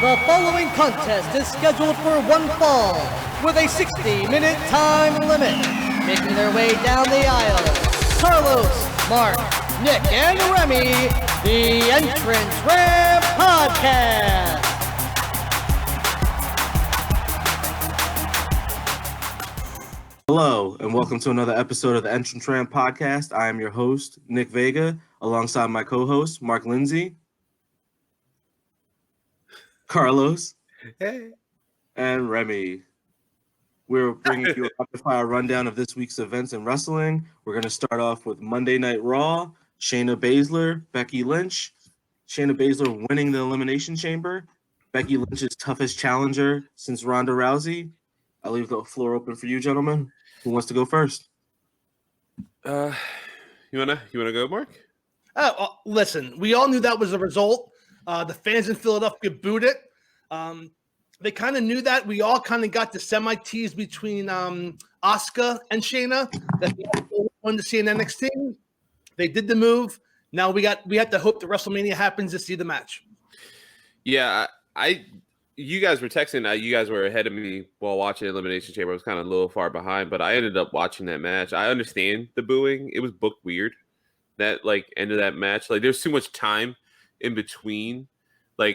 The following contest is scheduled for one fall, with a 60-minute time limit. Making their way down the aisle, Carlos, Mark, Nick, and Remy, the Entrance Ramp Podcast. Hello, and welcome to another episode of the Entrance Ramp Podcast. I am your host, Nick Vega, alongside my co-host, Mark Lindsay, Carlos, hey, and Remy. We're bringing you a rapid-fire rundown of this week's events in wrestling. We're going to start off with Monday Night Raw, Shayna Baszler, Becky Lynch. Shayna Baszler winning the Elimination Chamber. Becky Lynch's toughest challenger since Ronda Rousey. I'll leave the floor open for you, gentlemen. Who wants to go first? You wanna go, Mark? Listen, we all knew that was the result. The fans in Philadelphia booed it. They kind of knew that. We all kind of got the semi-tease between Asuka and Shayna that they wanted to see in NXT. They did the move. Now we have to hope that WrestleMania happens to see the match. Yeah, you guys were texting. You guys were ahead of me while watching Elimination Chamber. I was kind of a little far behind, but I ended up watching that match. I understand the booing. It was booked weird. That end of that match. There's too much time in between,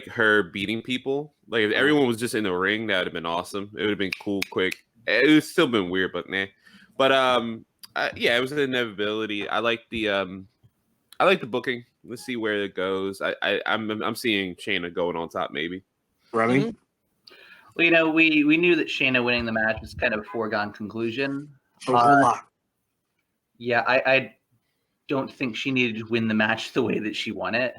her beating people. If everyone was just in the ring, that would have been awesome. It would have been cool, quick. It would still been weird, but nah. But yeah, it was an inevitability. I like the booking. Let's see where it goes. I'm seeing Shayna going on top, maybe. Remy? Mm-hmm. Well, we knew that Shayna winning the match was kind of a foregone conclusion. Yeah, I don't think she needed to win the match the way that she won it.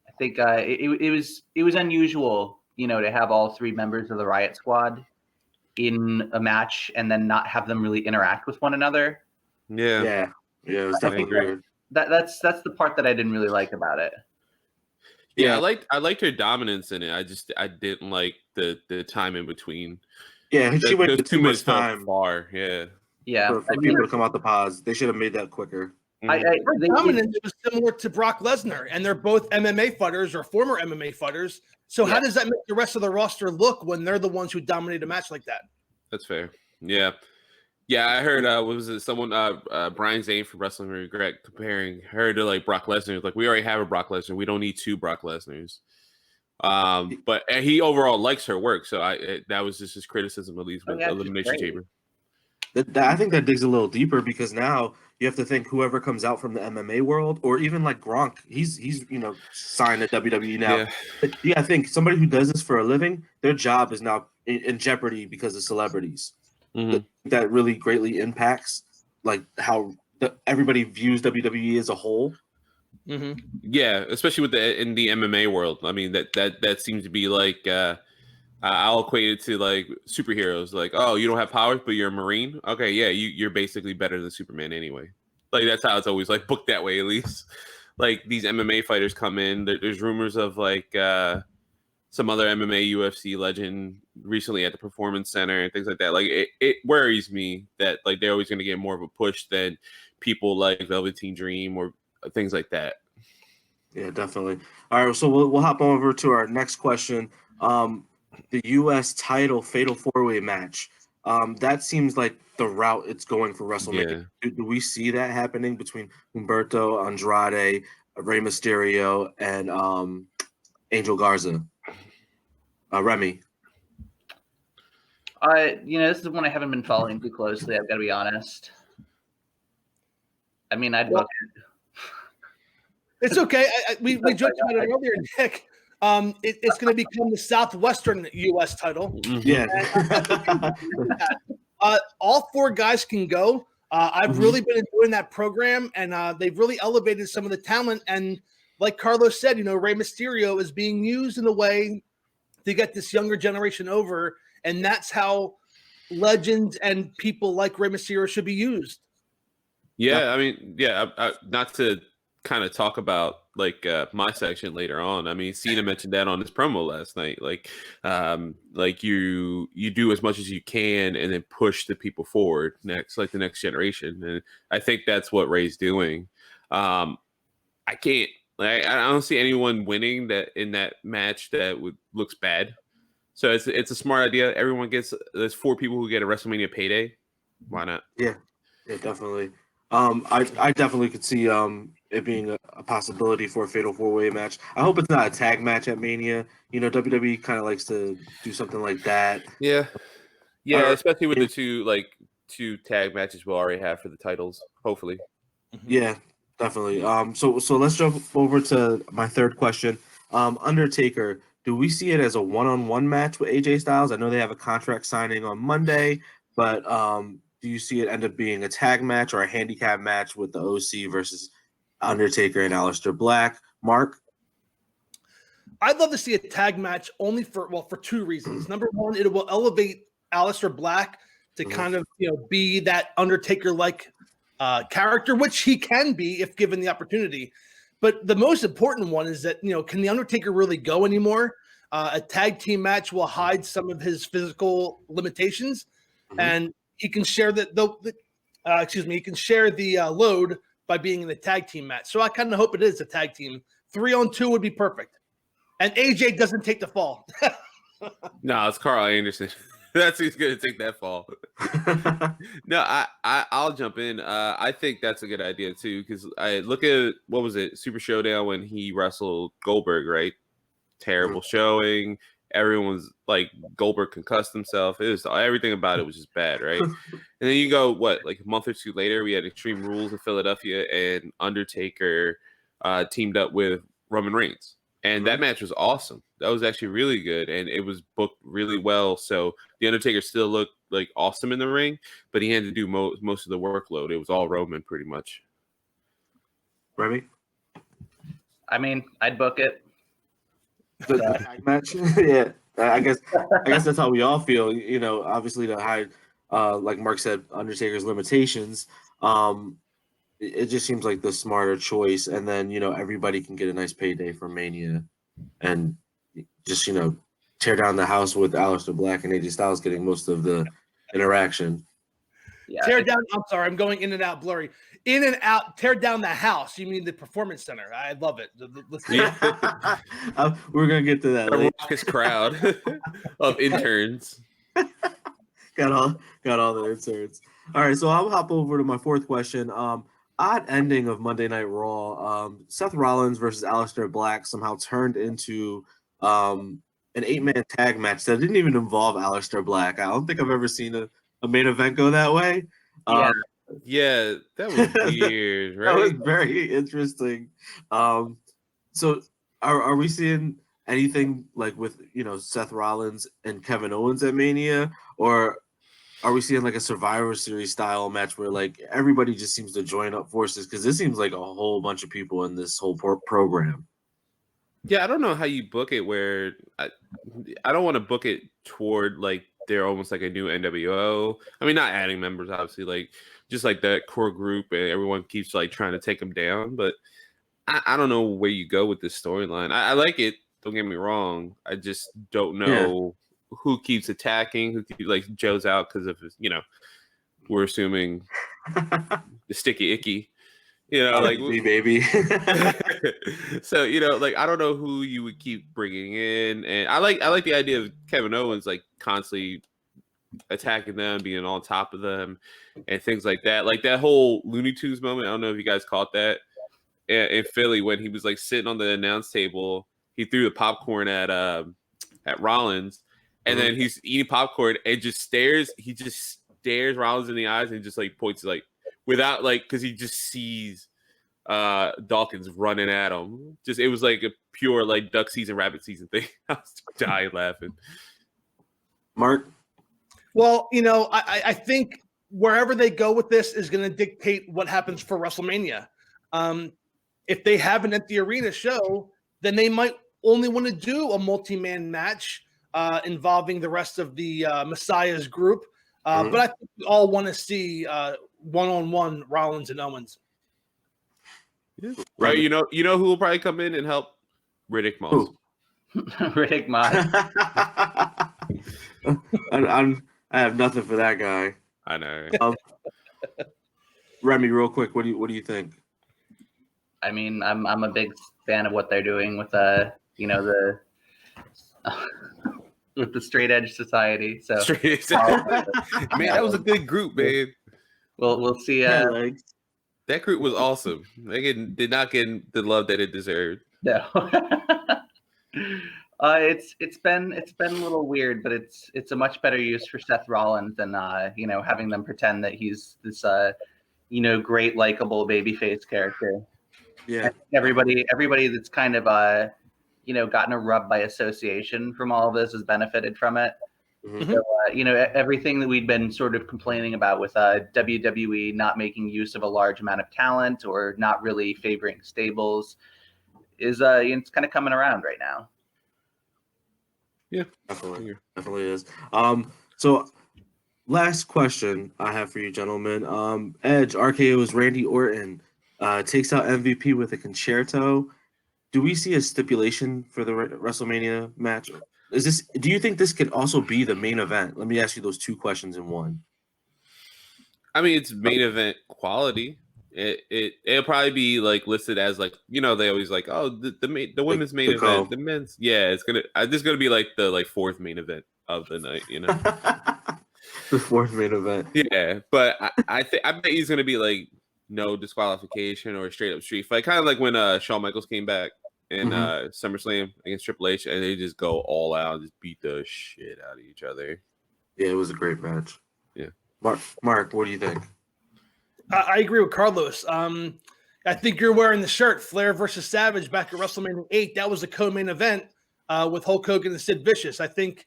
I think it was unusual, to have all three members of the Riot Squad in a match and then not have them really interact with one another. Yeah, it was definitely weird. That's the part that I didn't really like about it. Yeah, I liked her dominance in it. I didn't like the time in between. Yeah, she went too much time. Far. Yeah. For people to come out the pause, they should have made that quicker. Her dominance was similar to Brock Lesnar, and they're both MMA fighters or former MMA fighters. So how does that make the rest of the roster look when they're the ones who dominate a match like that? That's fair. Yeah. Yeah, I heard what was it? Someone Brian Zane from Wrestling with Regret comparing her to Brock Lesnar. We already have a Brock Lesnar. We don't need two Brock Lesnars. But he overall likes her work, so that was just his criticism, at least with Elimination Chamber. I think that digs a little deeper because now you have to think whoever comes out from the MMA world, or even Gronk, he's signed to WWE now. Yeah. But I think somebody who does this for a living, their job is now in jeopardy because of celebrities. Mm-hmm. That really greatly impacts how everybody views WWE as a whole. Mm-hmm. Yeah, especially in the MMA world. I mean, that seems to be I'll equate it to superheroes. Oh, you don't have powers, but you're a Marine. Okay, yeah, you're basically better than Superman anyway. That's how it's always booked that way, at least. These MMA fighters come in. There's rumors of some other MMA UFC legend recently at the Performance Center and things like that. It worries me that they're always going to get more of a push than people like Velveteen Dream or things like that. Yeah, definitely. All right, so we'll hop over to our next question. The U.S. title Fatal 4-Way match. That seems like the route it's going for WrestleMania. Yeah. Do we see that happening between Humberto, Andrade, Rey Mysterio, and Angel Garza? Remy? This is one I haven't been following too closely. I've got to be honest. I mean, I'd look at. It's okay. We joked about it earlier, Nick. It's going to become the Southwestern U.S. title. Yeah. All four guys can go. I've really been enjoying that program, and they've really elevated some of the talent. And like Carlos said, Rey Mysterio is being used in a way to get this younger generation over, and that's how legends and people like Rey Mysterio should be used. Yeah, I mean, not to kind of talk about my section later on. I mean, Cena mentioned that on his promo last night. You do as much as you can and then push the people forward the next generation. And I think that's what Ray's doing. I don't see anyone winning that in that match that looks bad. So it's a smart idea. Everyone gets there's 4 people who get a WrestleMania payday. Why not? Yeah, definitely. I definitely could see it being a possibility for a fatal 4-way match. I hope it's not a tag match at Mania. You know, WWE kind of likes to do something like that. Yeah, especially with the two tag matches we'll already have for the titles. Hopefully. Yeah, definitely. So let's jump over to my third question. Undertaker, do we see it as a one-on-one match with AJ Styles? I know they have a contract signing on Monday, but do you see it end up being a tag match or a handicap match with the OC versus Undertaker and Aleister Black? Mark? I'd love to see a tag match only for 2 reasons. Number one, it will elevate Aleister Black to kind of be that Undertaker-like character, which he can be if given the opportunity. But the most important one is that can the Undertaker really go anymore? A tag team match will hide some of his physical limitations, and he can share the load by being in the tag team match. So I kind of hope it is a tag team. 3-on-2 would be perfect. And AJ doesn't take the fall. No, it's Carl Anderson. That's who's going to take that fall. No, I'll jump in. I think that's a good idea too, because I look at what was it, Super Showdown when he wrestled Goldberg, right? Terrible showing. Everyone's like Goldberg concussed himself. It was everything about it was just bad, right? And then you go like a month or 2 later, we had Extreme Rules in Philadelphia, and Undertaker teamed up with Roman Reigns. And that match was awesome. That was actually really good, and it was booked really well. So the Undertaker still looked like awesome in the ring, but he had to do most of the workload. It was all Roman, pretty much. Remy? I mean, I'd book it. The tag match? Yeah, I guess that's how we all feel. Obviously to hide, like Mark said, Undertaker's limitations. It just seems like the smarter choice, and then everybody can get a nice payday from Mania, and just tear down the house with Aleister Black and AJ Styles getting most of the interaction. Yeah. Tear down. I'm sorry, I'm going in and out blurry. In and out. Tear down the house. You mean the Performance Center? I love it. Let's do it. We're gonna get to that A later. raucous crowd of interns. Got all the inserts. All right, so I'll hop over to my fourth question. Odd ending of Monday Night Raw. Seth Rollins versus Aleister Black somehow turned into an 8-man tag match that didn't even involve Aleister Black. I don't think I've ever seen a main event go that way. Yeah, that was weird, right? That was very interesting. So are we seeing anything like with Seth Rollins and Kevin Owens at Mania, or are we seeing like a Survivor Series style match where like everybody just seems to join up forces? Because this seems like a whole bunch of people in this whole program. Yeah, I don't know how you book it where I don't want to book it toward like they're almost like a new NWO. I mean, not adding members, obviously, like just like that core group and everyone keeps like trying to take them down. But I don't know where you go with this storyline. I like it. Don't get me wrong. I just don't know who keeps attacking, who keeps, like Joe's out because of his, we're assuming the sticky icky. Like me, baby. So like I don't know who you would keep bringing in, and I like the idea of Kevin Owens like constantly attacking them, being on top of them, and things like that. Like that whole Looney Tunes moment. I don't know if you guys caught that in Philly when he was like sitting on the announce table. He threw the popcorn at Rollins, and then he's eating popcorn and just stares. He just stares Rollins in the eyes and just like points like. Without like, because he just sees Dawkins running at him. It was like a pure like duck season, rabbit season thing. I was dying laughing. Mark? Well, I think wherever they go with this is going to dictate what happens for WrestleMania. If they have an empty arena show, then they might only want to do a multi-man match involving the rest of the Messiah's group. But I think we all want to see one-on-one Rollins and Owens. Right, you know who will probably come in and help? Riddick Moss. Riddick Moss. I have nothing for that guy. I know. Remy, real quick, what do you think? I mean, I'm a big fan of what they're doing with the with the Straight Edge Society. So Man, that was a good group, man. we'll see. Like, That group was awesome. They did not get the love that it deserved. No. It's been a little weird, but it's a much better use for Seth Rollins than having them pretend that he's this great likable babyface character. yeah, Everybody that's kind of gotten a rub by association from all of this has benefited from it. Mhm. So, everything that we'd been sort of complaining about with WWE not making use of a large amount of talent or not really favoring stables is it's kind of coming around right now. Yeah, definitely is. So last question I have for you, gentlemen. Edge RKO's Randy Orton takes out MVP with a concerto. Do we see a stipulation for the WrestleMania match? Do you think this could also be the main event? Let me ask you those two questions in one. I mean, it's main event quality. It'll probably be like listed as like they always like the women's main event, the men's this is gonna be like the fourth main event of the night, The fourth main event. Yeah, but I bet he's gonna be like no disqualification or straight up street fight, kind of like when Shawn Michaels came back in SummerSlam against Triple H, and they just go all out and just beat the shit out of each other. Yeah, it was a great match. Yeah, Mark, what do you think? I agree with Carlos. I think you're wearing the shirt Flair versus Savage back at WrestleMania 8. That was a co-main event with Hulk Hogan and Sid Vicious. I think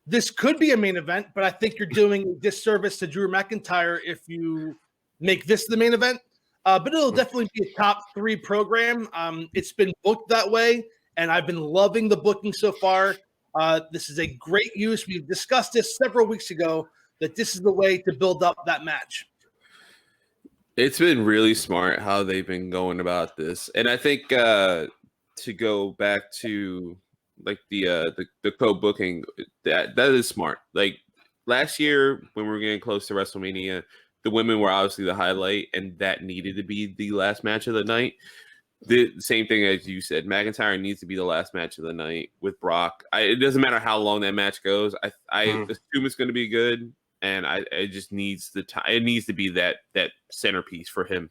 this could be a main event, but I think you're doing a disservice to Drew McIntyre if you make this the main event. But it'll definitely be a top 3 program. It's been booked that way, and I've been loving the booking so far. This is a great use. We discussed this several weeks ago, that this is the way to build up that match. It's been really smart how they've been going about this, and I think to go back to like the co-booking, that is smart. Like last year when we were getting close to WrestleMania, the women were obviously the highlight, and that needed to be the last match of the night. The same thing as you said, McIntyre needs to be the last match of the night with Brock. It doesn't matter how long that match goes. I assume it's going to be good. And it just needs the time. It needs to be that centerpiece for him.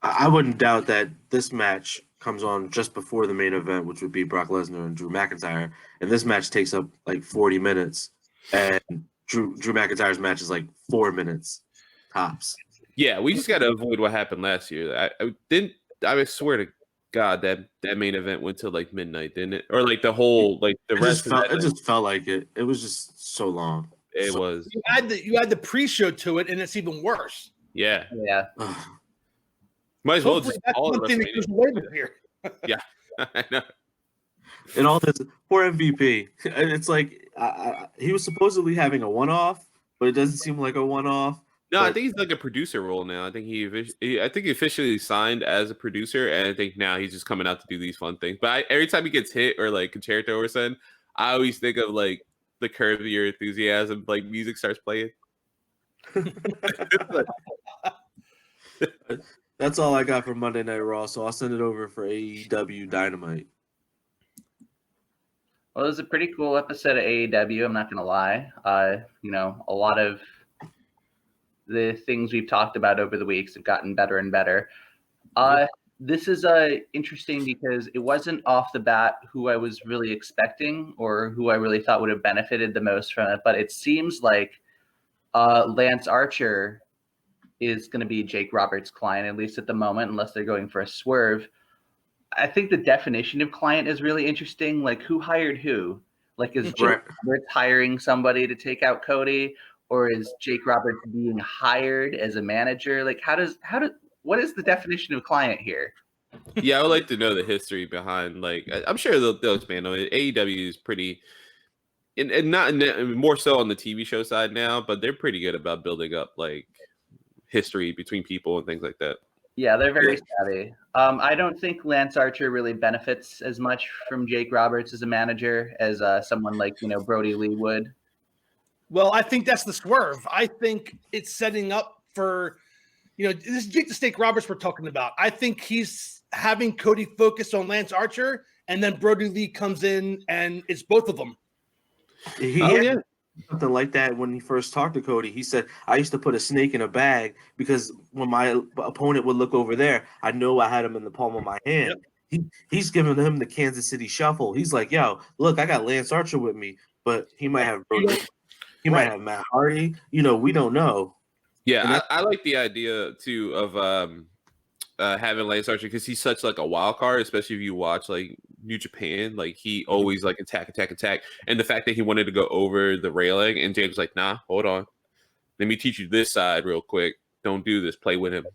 I wouldn't doubt that this match comes on just before the main event, which would be Brock Lesnar and Drew McIntyre. And this match takes up like 40 minutes. And Drew McIntyre's match is like 4 minutes tops. Yeah, we just got to avoid what happened last year. I swear to God that main event went till like midnight, didn't it? Or like the whole like the rest. It just felt like it. It was just so long. It was. You had the pre-show to it, and it's even worse. Yeah. Might as well just that's one thing that goes away with here. Yeah, I know. And all this poor MVP. It's like he was supposedly having a one-off, but it doesn't seem like a one-off. No, I think he's like a producer role now. I think he officially signed as a producer, and I think now he's just coming out to do these fun things. But every time he gets hit or like concerto or something, I always think of like the Curb Your Enthusiasm, like music starts playing. That's all I got for Monday Night Raw, so I'll send it over for AEW Dynamite. Well, it was a pretty cool episode of AEW, I'm not going to lie. A lot of the things we've talked about over the weeks have gotten better and better. This is interesting because it wasn't off the bat who I was really expecting or who I really thought would have benefited the most from it. But it seems like Lance Archer is going to be Jake Roberts' client, at least at the moment, unless they're going for a swerve. I think the definition of client is really interesting. Like, who hired who? Like, is Jake Roberts hiring somebody to take out Cody? Or is Jake Roberts being hired as a manager? Like, what is the definition of client here? Yeah, I would like to know the history behind. Like, I'm sure they'll expand on it. AEW is pretty, and not more so on the TV show side now, but they're pretty good about building up like history between people and things like that. Yeah, they're very savvy. I don't think Lance Archer really benefits as much from Jake Roberts as a manager as someone like Brody Lee would. Well, I think that's the swerve. I think it's setting up for. This is Jake the Snake Roberts we're talking about. I think he's having Cody focus on Lance Archer, and then Brody Lee comes in, and it's both of them. He had something like that when he first talked to Cody. He said, I used to put a snake in a bag because when my opponent would look over there, I know I had him in the palm of my hand. He's giving him the Kansas City shuffle. He's like, yo, look, I got Lance Archer with me, but he might have might have Matt Hardy. We don't know. Yeah, I like the idea too of having Lance Archer because he's such like a wild card, especially if you watch like New Japan. Like he always like attack, and the fact that he wanted to go over the railing, and James was like, nah, hold on, let me teach you this side real quick. Don't do this. Play with him.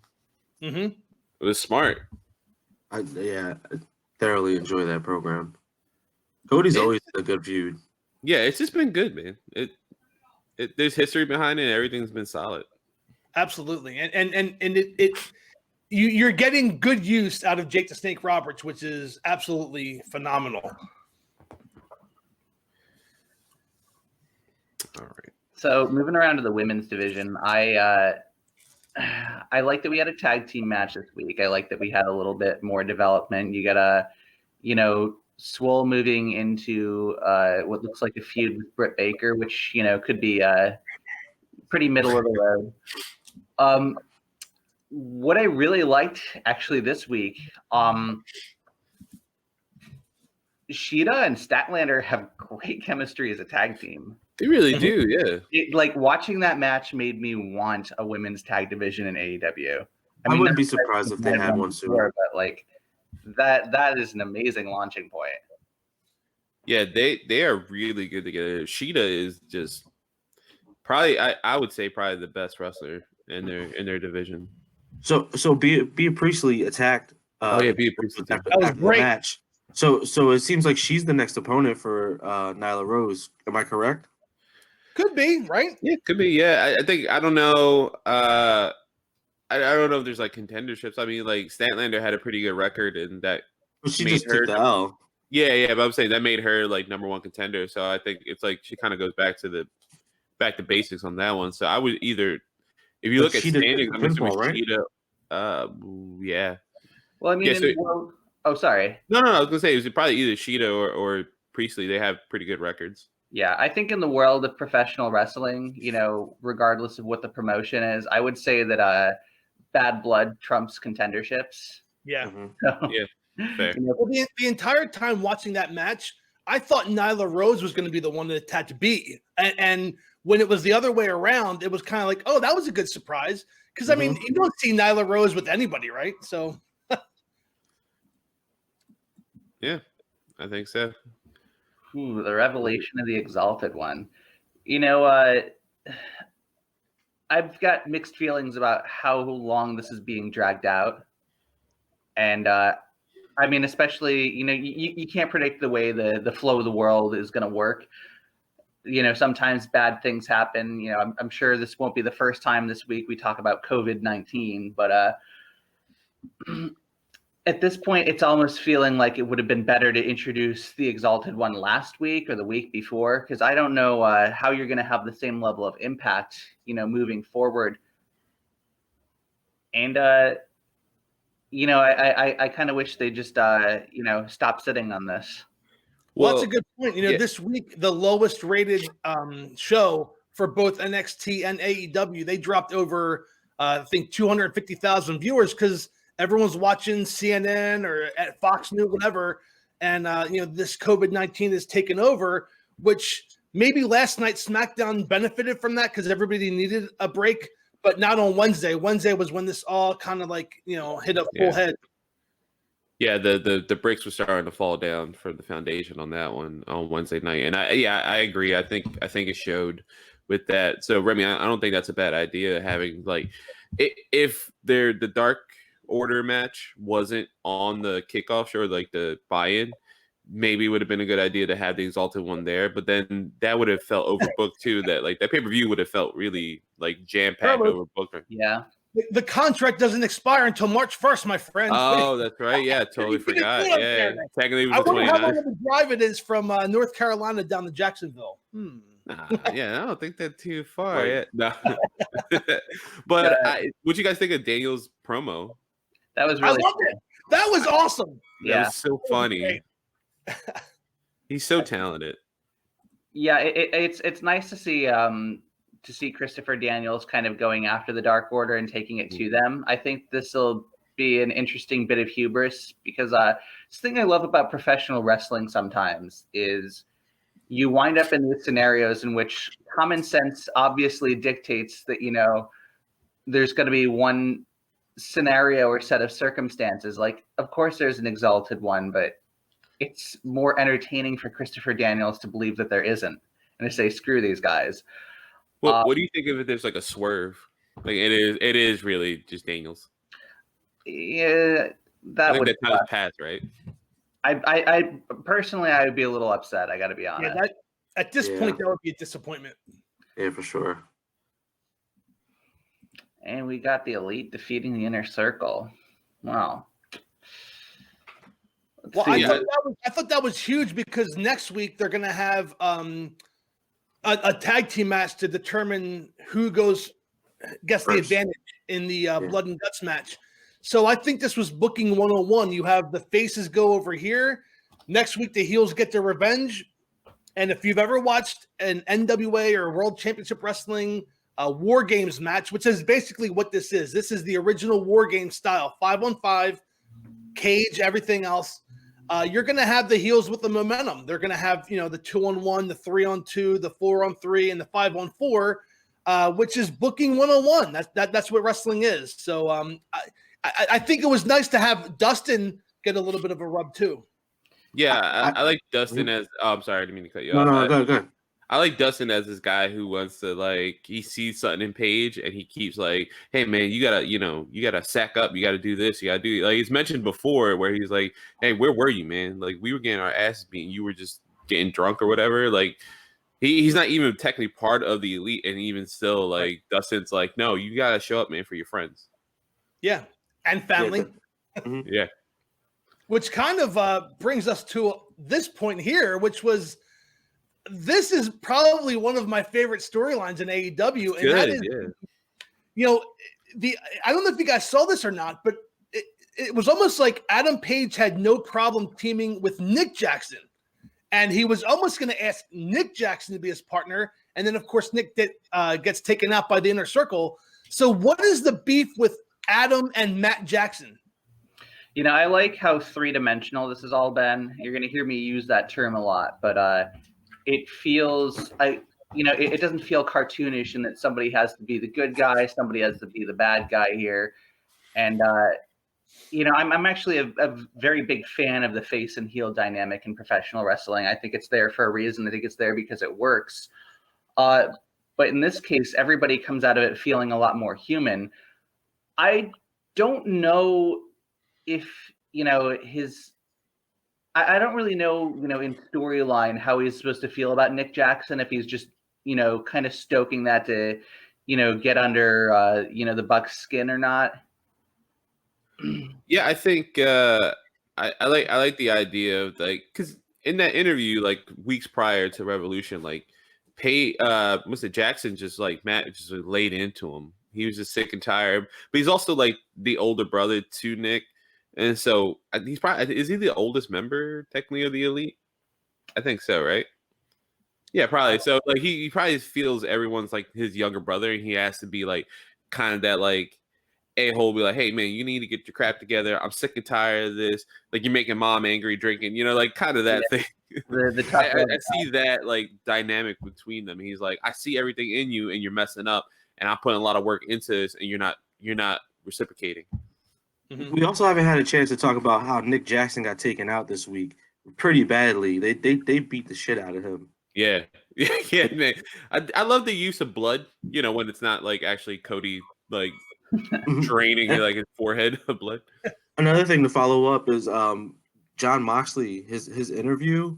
Mm-hmm. It was smart. I thoroughly enjoy that program. Cody's always a good feud. Yeah, it's just been good, man. There's history behind it. And everything's been solid. Absolutely, and you're getting good use out of Jake the Snake Roberts, which is absolutely phenomenal. All right. So moving around to the women's division, I like that we had a tag team match this week. I like that we had a little bit more development. You got Swole moving into what looks like a feud with Britt Baker, which could be pretty middle of the road. What I really liked actually this week, Shida and Statlander have great chemistry as a tag team. They really do, yeah. Like watching that match made me want a women's tag division in AEW. I wouldn't be surprised if they had one soon. But like that is an amazing launching point. Yeah, they are really good together. Shida is just probably I would say probably the best wrestler in their division. So Bea Priestley attacked. Bea Priestley. That was great. Match. So it seems like she's the next opponent for Nyla Rose. Am I correct? Could be, right? Yeah, could be. Yeah, I think I don't know. I don't know if there's like contenderships. I mean, like Statlander had a pretty good record, and that she just took the L. Yeah, but I'm saying that made her like number one contender. So I think it's like she kind of goes back to basics on that one. So I would either, if you look at standings, I'm assuming Shida. Yeah. Well, I mean, sorry. No. I was gonna say it was probably either Shida or Priestley. They have pretty good records. Yeah, I think in the world of professional wrestling, regardless of what the promotion is, I would say that Bad Blood trumps contenderships. Yeah. Mm-hmm. So, yeah. Fair. Well, the entire time watching that match, I thought Nyla Rose was going to be the one to attach B. And when it was the other way around, it was kind of like, oh, that was a good surprise. Because, I mean, you don't see Nyla Rose with anybody, right? So. Yeah, I think so. Ooh, the revelation of the Exalted One. I've got mixed feelings about how long this is being dragged out. And, I mean, especially, you can't predict the way the flow of the world is going to work. Sometimes bad things happen. I'm sure this won't be the first time this week we talk about COVID-19, but at this point, it's almost feeling like it would have been better to introduce the Exalted One last week or the week before, because I don't know how you're going to have the same level of impact, moving forward. And, I kind of wish they just, stop sitting on this. Well, that's a good point. This week, the lowest rated show for both NXT and AEW, they dropped over, I think, 250,000 viewers because everyone's watching CNN or at Fox News, whatever. And, this COVID-19 has taken over, which maybe last night SmackDown benefited from that because everybody needed a break, but not on Wednesday. Wednesday was when this all kind of hit a full head. Yeah, the bricks were starting to fall down for the foundation on that one on Wednesday night. And I agree. I think it showed with that. So Remy, I don't think that's a bad idea having if the Dark Order match wasn't on the kickoff show, like the buy-in, maybe it would have been a good idea to have the Exalted One there, but then that would have felt overbooked too. That that pay-per-view would have felt really jam-packed overbooked. Yeah. The contract doesn't expire until March 1st, my friend. Oh, that's right. Yeah, totally forgot. Yeah, technically it was I the wonder how 29th. long of a drive it is from North Carolina down to Jacksonville. Yeah, I don't think that's too far yet. No. But what you guys think of Daniel's promo? That was really cool. That was awesome. That was so funny. He's so talented. Yeah, it's nice to see Christopher Daniels kind of going after the Dark Order and taking it to them. I think this will be an interesting bit of hubris because this thing I love about professional wrestling sometimes is you wind up in these scenarios in which common sense obviously dictates that, there's going to be one scenario or set of circumstances. Like, of course, there's an Exalted One, but it's more entertaining for Christopher Daniels to believe that there isn't and to say, screw these guys. Well, what do you think of if there's like a swerve? Like it is really just Daniels. Yeah, I think that time has passed, right? I personally, I would be a little upset. I got to be honest. Yeah, at this point, that would be a disappointment. Yeah, for sure. And we got the Elite defeating the Inner Circle. Wow. Well, I thought that was huge because next week they're going to have a tag team match to determine who gets the advantage in the blood and guts match. So I think this was booking 101. You have the faces go over here. Next week, the heels get their revenge. And if you've ever watched an NWA or World Championship Wrestling War Games match, which is basically what this is the original War Game style, 5-on-5, cage, everything else. You're going to have the heels with the momentum. They're going to have, the 2-on-1, the 3-on-2, the 4-on-3, and the 5-on-4, which is booking 101. That's what wrestling is. So I think it was nice to have Dustin get a little bit of a rub too. Yeah, I like Dustin as. Oh, I'm sorry, I didn't mean to cut you off. No, go ahead. I like Dustin as this guy who wants to he sees something in Paige and he keeps like, hey man, you gotta sack up, you gotta do this, you gotta do he's mentioned before where he's like, hey, where were you, man? Like we were getting our asses beaten, you were just getting drunk or whatever. Like he's not even technically part of the Elite, and even still Dustin's like, no, you gotta show up, man, for your friends. Yeah, and family. Yeah. Which kind of brings us to this point here, which was. This is probably one of my favorite storylines in AEW, and that is, I don't know if you guys saw this or not, but it was almost like Adam Page had no problem teaming with Nick Jackson, and he was almost going to ask Nick Jackson to be his partner, and then of course Nick gets taken out by the Inner Circle. So, what is the beef with Adam and Matt Jackson? I like how three-dimensional this has all been. You're going to hear me use that term a lot, but it feels it doesn't feel cartoonish in that somebody has to be the good guy, somebody has to be the bad guy here. And I'm actually a very big fan of the face and heel dynamic in professional wrestling. I think it's there for a reason. I think it's there because it works. But in this case, everybody comes out of it feeling a lot more human. I don't know if I don't really know, in storyline how he's supposed to feel about Nick Jackson, if he's just, kind of stoking that to, get under, the Bucks' skin or not. Yeah, I think I like the idea of because in that interview, weeks prior to Revolution, Jackson just Matt just laid into him. He was just sick and tired, but he's also the older brother to Nick. And so he's probably, is he the oldest member technically of the Elite? I think so, right? Yeah, probably. So he probably feels everyone's his younger brother, and he has to be kind of that a-hole, be like, hey man, you need to get your crap together. I'm sick and tired of this. You're making mom angry drinking, kind of that thing. I see that dynamic between them. He's like, I see everything in you and you're messing up, and I'm putting a lot of work into this, and you're not reciprocating. We also haven't had a chance to talk about how Nick Jackson got taken out this week pretty badly. They beat the shit out of him. Yeah, man. I love the use of blood. When it's not actually Cody draining his forehead of blood. Another thing to follow up is John Moxley. His interview,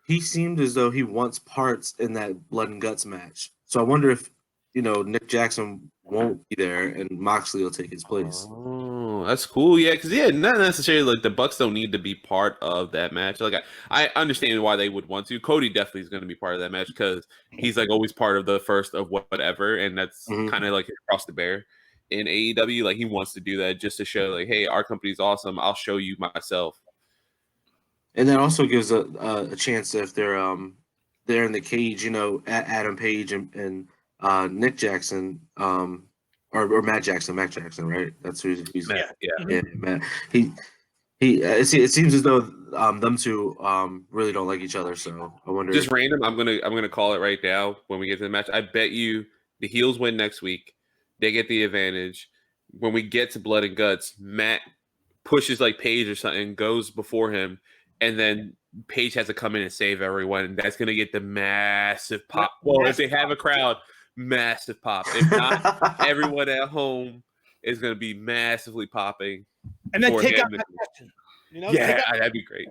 he seemed as though he wants parts in that blood and guts match. So I wonder if Nick Jackson won't be there and Moxley will take his place. Oh, that's cool. Yeah, because not necessarily the Bucks don't need to be part of that match. I understand why they would want to. Cody definitely is going to be part of that match because he's always part of the first of whatever, and that's kind of across the bear in AEW. He wants to do that just to show hey, our company's awesome. I'll show you myself. And that also gives a chance if they're there in the cage, Adam Page and Nick Jackson, or Matt Jackson, right? That's who he's. Matt, yeah. Yeah, Matt. It seems as though them two really don't like each other. So I wonder. Just random. I'm gonna call it right now when we get to the match. I bet you the heels win next week. They get the advantage. When we get to Blood and Guts, Matt pushes like Page or something, goes before him, and then Page has to come in and save everyone, and that's gonna get the massive pop. Well, if they have a crowd, massive pop. If not, everyone at home is gonna be massively popping. And then take out that question. Yeah, that'd be great.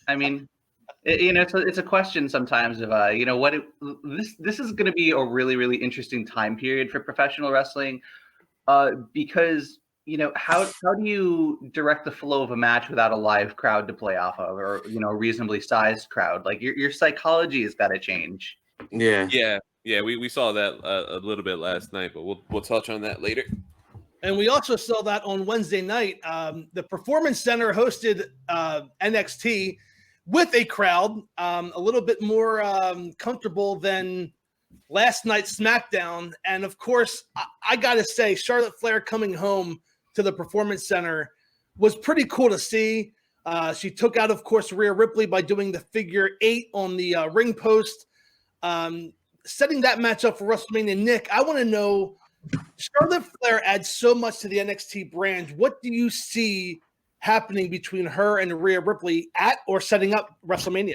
I mean, it's a question sometimes of this is going to be a really, really interesting time period for professional wrestling, because how do you direct the flow of a match without a live crowd to play off of, or a reasonably sized crowd? Like your psychology has got to change. Yeah. We saw that a little bit last night, but we'll touch on that later. And we also saw that on Wednesday night. The Performance Center hosted NXT with a crowd, a little bit more comfortable than last night's SmackDown. And of course, I got to say, Charlotte Flair coming home to the Performance Center was pretty cool to see. She took out, of course, Rhea Ripley by doing the figure 8 on the ring post, setting that match up for WrestleMania. Nick, I want to know, Charlotte Flair adds so much to the NXT brand. What do you see happening between her and Rhea Ripley at or setting up WrestleMania?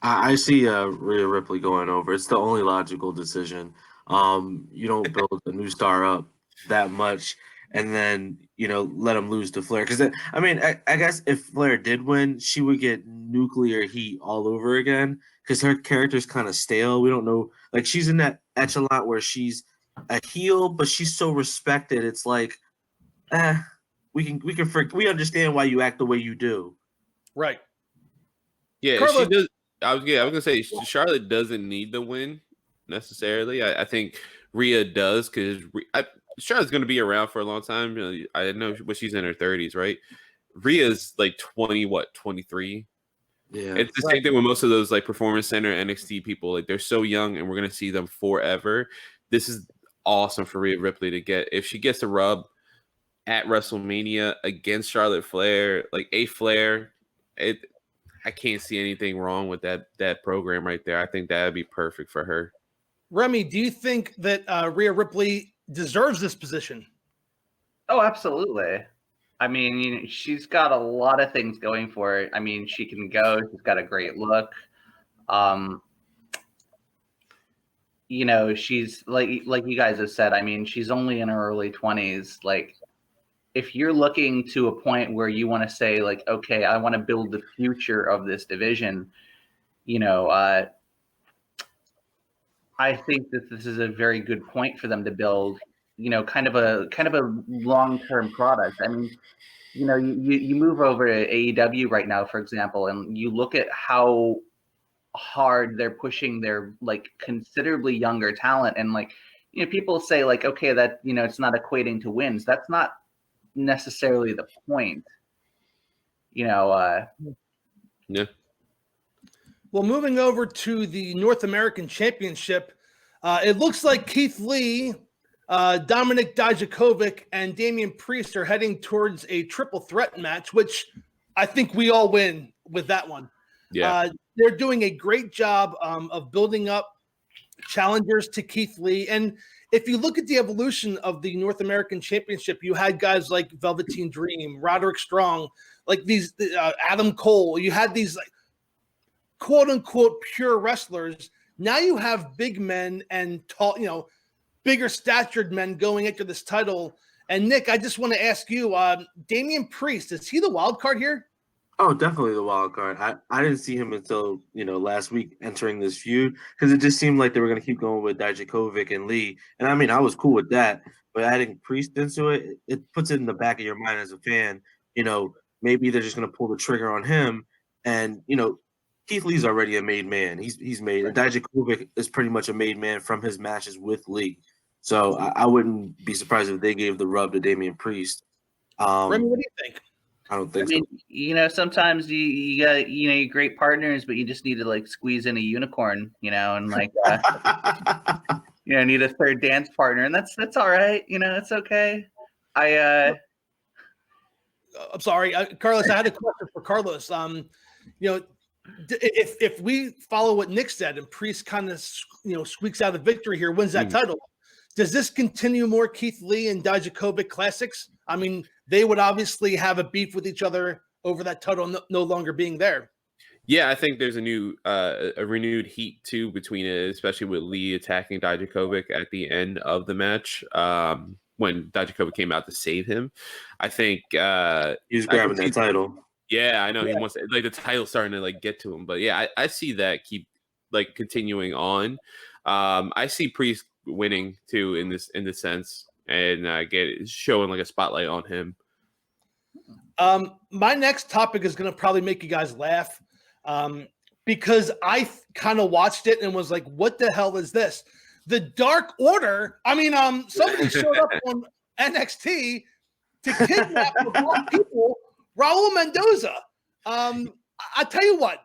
I see Rhea Ripley going over. It's the only logical decision. You don't build a new star up that much and then, let him lose to Flair. Because, I guess if Flair did win, she would get nuclear heat all over again because her character's kind of stale. We don't know. Like, she's in that echelon where she's a heel, but she's so respected. It's like, we understand why you act the way you do. Right. Yeah, Carlos, she does. I was gonna say Charlotte doesn't need the win necessarily. I think Rhea does because Charlotte's gonna be around for a long time. I know, but she's in her 30s, right? Rhea's like 23. Yeah, it's the same thing with most of those like Performance Center NXT people. Like, they're so young, and we're gonna see them forever. This is awesome for Rhea Ripley to get. If she gets a rub at WrestleMania against Charlotte Flair, like a Flair, I can't see anything wrong with that program right there. I think that would be perfect for her. Remy, do you think that Rhea Ripley deserves this position? Oh, absolutely. I mean, she's got a lot of things going for her. I mean, she can go. She's got a great look. She's like you guys have said. I mean, she's only in her early 20s. Like, if you're looking to a point where you want to say, like, okay, I want to build the future of this division, I think that this is a very good point for them to build, kind of a long-term product. I mean, you move over to AEW right now, for example, and you look at how hard they're pushing their like considerably younger talent, and like, people say like, okay, that it's not equating to wins. That's not necessarily the point. Yeah. Well, moving over to the North American Championship, it looks like Keith Lee, Dominic Dijakovic, and Damian Priest are heading towards a triple threat match, which I think we all win with that one. Yeah. They're doing a great job of building up challengers to Keith Lee. And if you look at the evolution of the North American Championship, you had guys like Velveteen Dream, Roderick Strong, like these Adam Cole. You had these like quote unquote pure wrestlers. Now you have big men and tall, bigger statured men going into this title. And Nick, I just want to ask you, Damian Priest, is he the wild card here? Oh, definitely the wild card. I didn't see him until, last week entering this feud because it just seemed like they were going to keep going with Dijakovic and Lee. And I mean, I was cool with that, but adding Priest into it, it puts it in the back of your mind as a fan. Maybe they're just going to pull the trigger on him. And, Keith Lee's already a made man. He's made. And Dijakovic is pretty much a made man from his matches with Lee. So I wouldn't be surprised if they gave the rub to Damian Priest. Remy, what do you think? I don't think so. Sometimes you got you're great partners, but you just need to like squeeze in a unicorn, and like need a third dance partner, and that's all right. It's okay. I'm sorry, Carlos. I had a question for Carlos. If we follow what Nick said, and Priest kind of squeaks out a victory here, wins that title, does this continue more Keith Lee and Dijakovic classics? I mean, they would obviously have a beef with each other over that title no longer being there. Yeah, I think there's a renewed heat too between it, especially with Lee attacking Dijakovic at the end of the match when Dijakovic came out to save him. I think he's grabbing that title. Yeah, I know he wants the title starting to get to him, but yeah, I see that keep continuing on. I see Priest winning too in this sense, and showing a spotlight on him. My next topic is going to probably make you guys laugh because I kind of watched it and was like, what the hell is this? The Dark Order. I mean, somebody showed up on NXT to kidnap people, Raul Mendoza. I tell you what,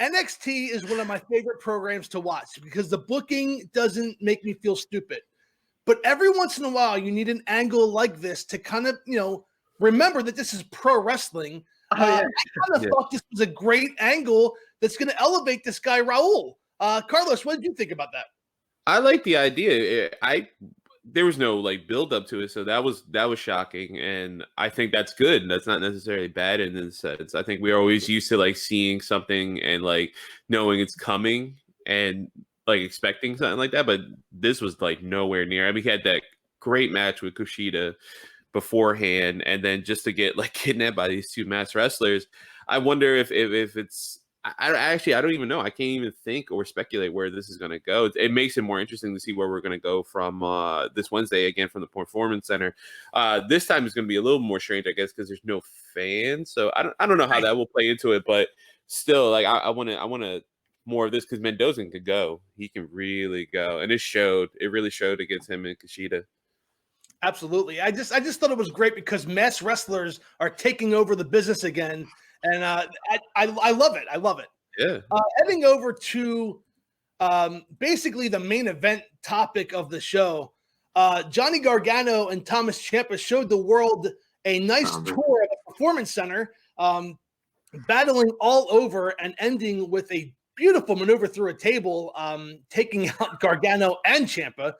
NXT is one of my favorite programs to watch because the booking doesn't make me feel stupid. But every once in a while, you need an angle like this to kind of, remember that this is pro wrestling. I kind of thought this was a great angle that's going to elevate this guy, Raul. Carlos, what did you think about that? I like the idea. There was no build up to it, so that was shocking, and I think that's good. That's not necessarily bad in this sense. I think we're always used to seeing something and knowing it's coming and expecting something like that, but this was nowhere near. I mean, he had that great match with Kushida beforehand, and then just to get kidnapped by these two masked wrestlers. I wonder if it's. I don't even know. I can't even think or speculate where this is going to go. It makes it more interesting to see where we're going to go from this Wednesday again from the Performance Center. This time is going to be a little more strange, I guess, because there's no fans. So I don't know how that will play into it, but still, I want to more of this because Mendoza could go. He can really go, and it really showed against him and Kushida. Absolutely. I just thought it was great because masked wrestlers are taking over the business again. And I love it. I love it. Yeah. Heading over to basically the main event topic of the show, Johnny Gargano and Thomas Ciampa showed the world a nice tour at the Performance Center, battling all over and ending with a beautiful maneuver through a table, taking out Gargano and Ciampa.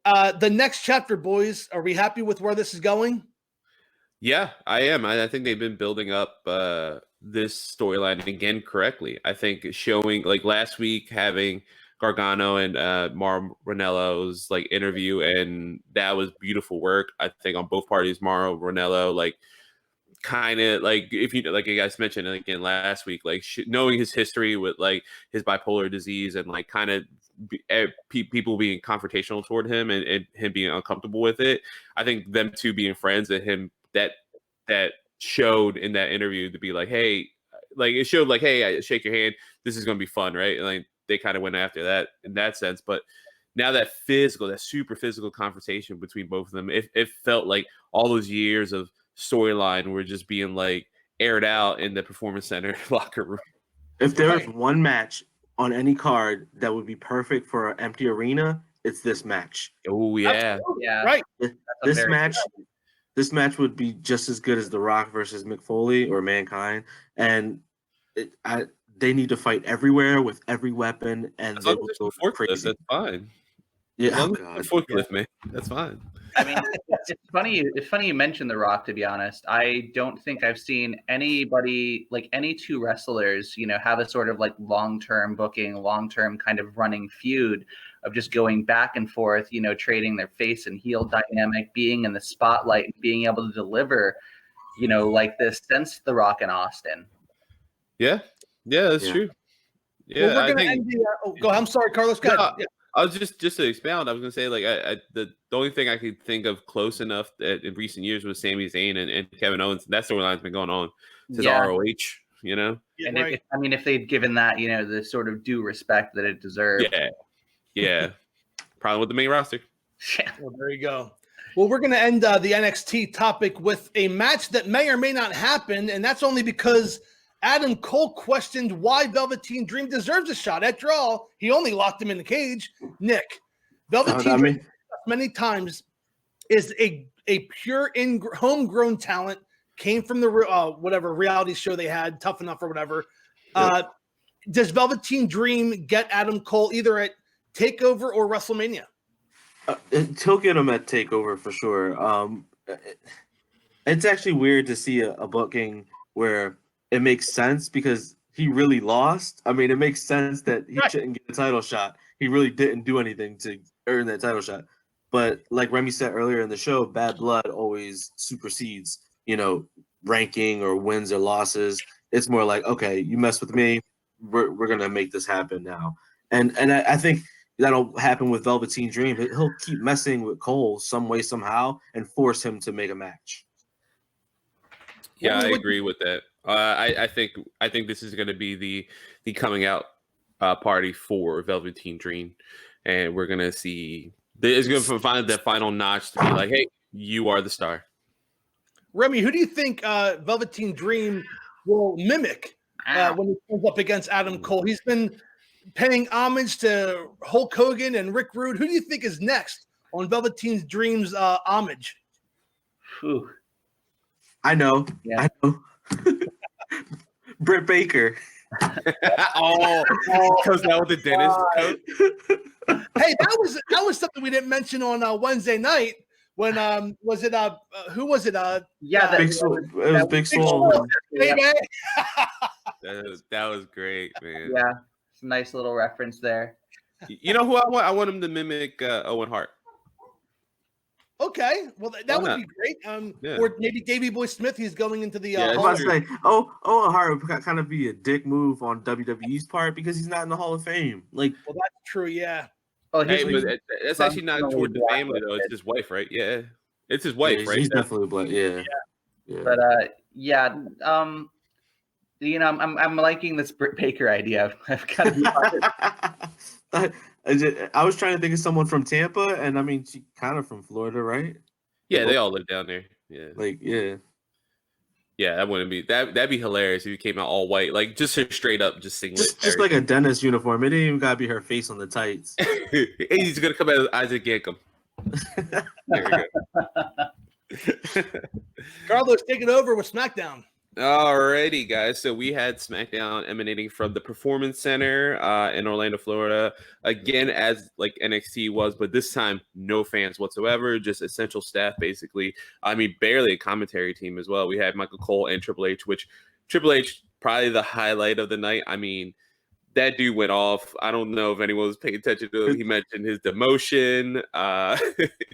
The next chapter, boys. Are we happy with where this is going? Yeah, I am. I think they've been building up this storyline again correctly. I think showing last week having Gargano and Mauro Ranello's interview, and that was beautiful work. I think on both parties, Mauro Ranello kind of if you you guys mentioned again last week, knowing his history with his bipolar disease and kind of people being confrontational toward him and him being uncomfortable with it. I think them two being friends and him that showed in that interview to be hey, it showed hey, I shake your hand. This is going to be fun, right? And they kind of went after that in that sense. But now that super physical confrontation between both of them, it felt like all those years of storyline were just being aired out in the Performance Center locker room. If there's one match on any card that would be perfect for an empty arena, it's this match. Oh yeah. Absolutely. Yeah. Right. This match would be just as good as The Rock versus Mick Foley or Mankind, and they need to fight everywhere with every weapon, and as they long will as go crazy. That's fine. Yeah, forklift, man. That's fine. I mean, it's funny. It's funny you mentioned The Rock. To be honest, I don't think I've seen anybody any two wrestlers, have a sort of long-term booking, long-term kind of running feud of just going back and forth, trading their face and heel dynamic, being in the spotlight, and being able to deliver, this since The Rock and Austin. Yeah, that's true. Yeah, well, we're gonna end the. Go. I'm sorry, Carlos. Go ahead. Yeah. I was just to expound. I was gonna say the only thing I could think of close enough that in recent years was Sami Zayn and Kevin Owens. That storyline's been going on since ROH. Yeah, and right. if they'd given that the sort of due respect that it deserved. Yeah. Problem with the main roster. Well, there you go. Well, we're going to end the NXT topic with a match that may or may not happen, and that's only because Adam Cole questioned why Velveteen Dream deserves a shot. After all, he only locked him in the cage. Nick, Velveteen Dream many times is a pure homegrown talent, came from the whatever reality show they had, Tough Enough or whatever. Does Velveteen Dream get Adam Cole either at TakeOver or WrestleMania? He'll get him at TakeOver for sure. It's actually weird to see a booking where it makes sense because he really lost. I mean, it makes sense that he shouldn't get a title shot. He really didn't do anything to earn that title shot. But like Remy said earlier in the show, bad blood always supersedes, ranking or wins or losses. It's more like, okay, you mess with me, we're gonna make this happen now. And I think that'll happen with Velveteen Dream. He'll keep messing with Cole some way, somehow, and force him to make a match. Yeah, I agree with that. I think this is going to be the coming out party for Velveteen Dream, and we're going to see. It's going to find that final notch to be like, hey, you are the star. Remy, who do you think Velveteen Dream will mimic when he comes up against Adam Cole? He's been paying homage to Hulk Hogan and Rick Rude. Who do you think is next on Velveteen Dream's homage? Whew. I know. Britt Baker. Comes out with the dentist coat. Hey, that was something we didn't mention on Wednesday night when was it who was it? It was Big Swole. That was great, man. Yeah, it's a nice little reference there. You know who I want? I want him to mimic Owen Hart. Okay, well that would be great. Or maybe Davey Boy Smith. He's going into the. I was about to say, Owen Hart would kind of be a dick move on WWE's part because he's not in the Hall of Fame. Like, well, that's true. Yeah. Oh, hey, but that's actually not toward the family though. It's his wife, right? Yeah, it's his wife, right? He's definitely black. Yeah. But I'm liking this Britt Baker idea. I've got to be I was trying to think of someone from Tampa, and I mean, she kind of from Florida, right? Yeah, they all live down there. Yeah, yeah. That wouldn't be that'd be hilarious if you came out all white, like just straight up, just singlet, just like a dentist uniform. It didn't even gotta be her face on the tights. He's gonna come out as Isaac Yankum. There we go. Carlos, take it over with SmackDown. Alrighty, guys. So we had SmackDown emanating from the Performance Center in Orlando, Florida. Again, as like NXT was, but this time no fans whatsoever, just essential staff, basically. I mean, barely a commentary team as well. We had Michael Cole and Triple H, which Triple H probably the highlight of the night. I mean, that dude went off. I don't know if anyone was paying attention to him. He mentioned his demotion.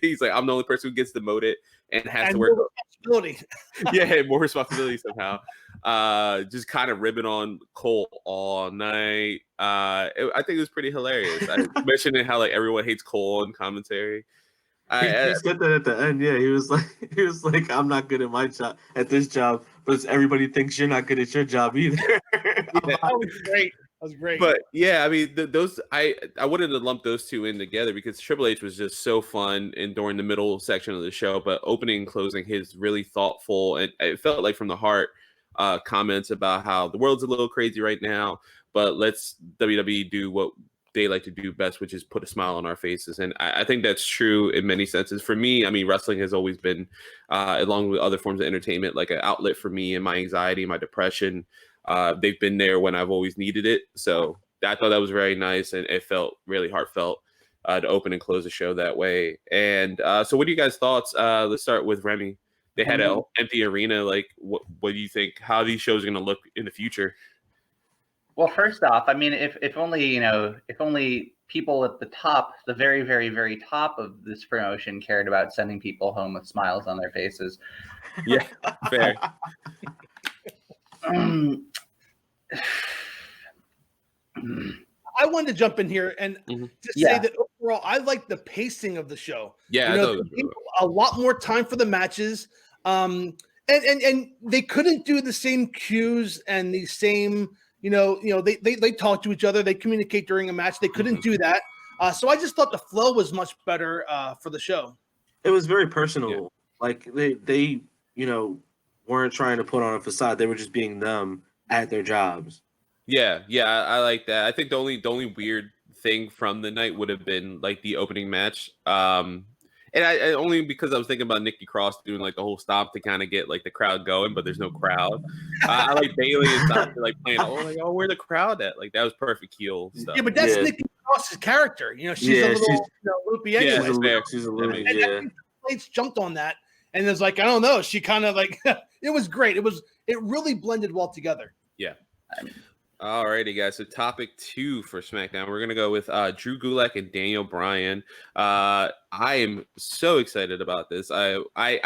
He's like, I'm the only person who gets demoted and has to work. Responsibility. Yeah, more responsibility somehow. Just kind of ribbing on Cole all night. I think it was pretty hilarious. I mentioned how like everyone hates Cole in commentary. He said that at the end. Yeah, he was like, I'm not good at my job at this job, but everybody thinks you're not good at your job either. That was great. That was great. But yeah, I mean, those I wanted to lump those two in together because Triple H was just so fun and during the middle section of the show, but opening and closing his really thoughtful and it felt like from the heart comments about how the world's a little crazy right now, but let's WWE do what they like to do best, which is put a smile on our faces. And I think that's true in many senses. For me, I mean, wrestling has always been, along with other forms of entertainment, like an outlet for me and my anxiety, my depression. They've been there when I've always needed it. So I thought that was very nice. And it felt really heartfelt to open and close the show that way. And so what are you guys' thoughts? Let's start with Remy. They had an empty arena. Like, what do you think? How these shows are going to look in the future? Well, first off, I mean, if only people at the top, the very, very, very top of this promotion cared about sending people home with smiles on their faces. Yeah, fair. I wanted to jump in here and just say that overall, I like the pacing of the show. Yeah, a lot more time for the matches, and they couldn't do the same cues and the same, they talk to each other, they communicate during a match. They couldn't do that, so I just thought the flow was much better for the show. It was very personal. Yeah. Like they weren't trying to put on a facade. They were just being them at their jobs. Yeah, I like that. I think the only weird thing from the night would have been like the opening match. And I only because I was thinking about Nikki Cross doing like the whole stomp to kind of get like the crowd going, but there's no crowd. I like Bayley and Sasha like playing. Where the crowd at? Like that was perfect heel stuff. Yeah, but that's Nikki Cross's character. She's a little loopy anyway. Yeah, she's a loopy. And Plates jumped on that, and it's like I don't know. She kind of like it was great. It really blended well together. Yeah. Alrighty, guys. So topic 2 for SmackDown. We're gonna go with Drew Gulak and Daniel Bryan. I am so excited about this. I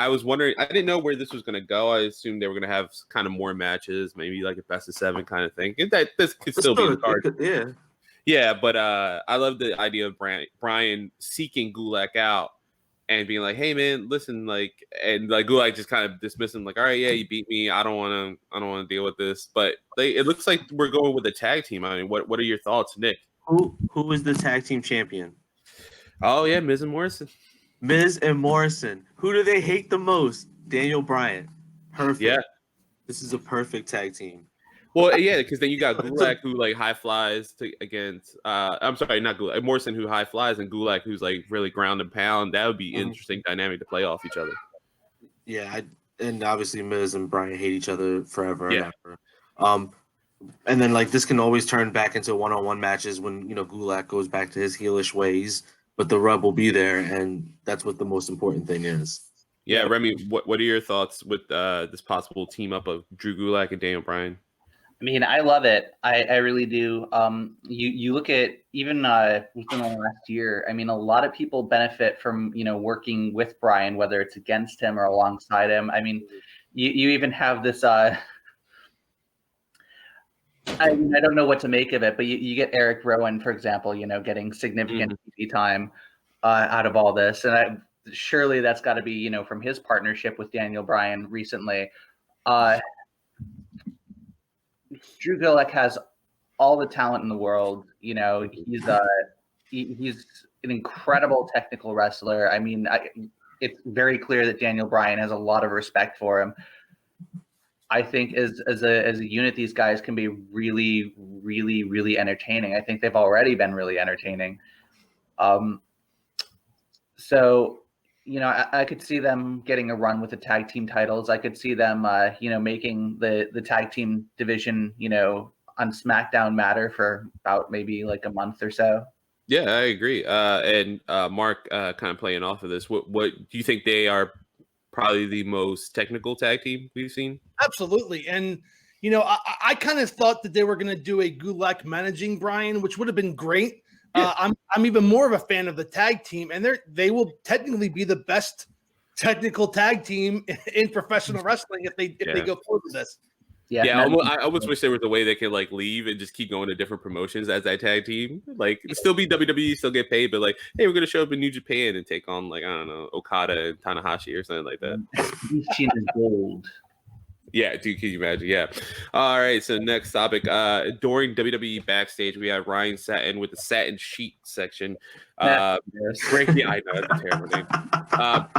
was wondering. I didn't know where this was gonna go. I assumed they were gonna have kind of more matches, maybe like a best of 7 kind of thing. That this could still be in the card. Yeah. But I love the idea of Bryan seeking Gulak out and being like, "Hey, man, listen," and Gulak just kind of dismiss him, like, "All right, yeah, you beat me. I don't want to deal with this." But it looks like we're going with a tag team. I mean, what are your thoughts, Nick? Who is the tag team champion? Oh yeah, Miz and Morrison. Miz and Morrison. Who do they hate the most? Daniel Bryan. Perfect. Yeah, this is a perfect tag team. Well, yeah, because then you got Gulak who like high flies against. I'm sorry, not Gulak. Morrison who high flies, and Gulak who's like really ground and pound. That would be interesting dynamic to play off each other. Yeah, and obviously Miz and Bryan hate each other forever and ever. And then like this can always turn back into one-on-one matches when Gulak goes back to his heelish ways, but the rub will be there, and that's what the most important thing is. Yeah, Remy, what are your thoughts with this possible team up of Drew Gulak and Daniel Bryan? I mean, I love it. I really do. You look at even within the last year. I mean, a lot of people benefit from working with Bryan, whether it's against him or alongside him. I mean, you even have this. I don't know what to make of it, but you get Eric Rowan, for example. Getting significant TV time out of all this, and surely that's got to be from his partnership with Daniel Bryan recently. Drew Gulak has all the talent in the world. He's an incredible technical wrestler. I mean, it's very clear that Daniel Bryan has a lot of respect for him. I think as a unit, these guys can be really, really, really entertaining. I think they've already been really entertaining. So, I could see them getting a run with the tag team titles. I could see them, making the tag team division, on SmackDown matter for about maybe like a month or so. Yeah, I agree. And Mark, kind of playing off of this, what do you think they are probably the most technical tag team we've seen? Absolutely. And, I kind of thought that they were going to do a Gulak managing Bryan, which would have been great. Yeah. I'm even more of a fan of the tag team, and they will technically be the best technical tag team in professional wrestling if they go forward with this. Yeah, I almost wish there was a way they could like leave and just keep going to different promotions as that tag team. Like still be WWE, still get paid, but like, hey, we're gonna show up in New Japan and take on like I don't know Okada and Tanahashi or something like that. Gold. Yeah, dude, can you imagine? Yeah. All right, so next topic. During WWE Backstage, we have Ryan Satin with the Satin Sheet section. Breaking, I know, that's a terrible name.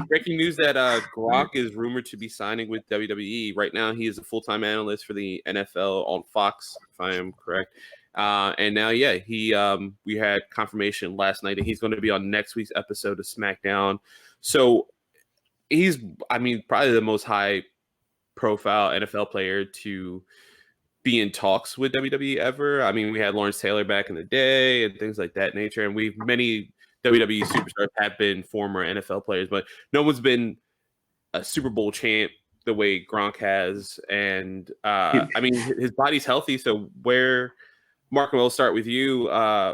Breaking news that Gronk is rumored to be signing with WWE. Right now, he is a full-time analyst for the NFL on Fox, if I am correct. And now, we had confirmation last night that he's going to be on next week's episode of SmackDown. So he's, probably the most high profile NFL player to be in talks with WWE ever. I mean, we had Lawrence Taylor back in the day and things like that nature. And many WWE superstars have been former NFL players, but no one's been a Super Bowl champ the way Gronk has. And his body's healthy. So Mark, we'll start with you.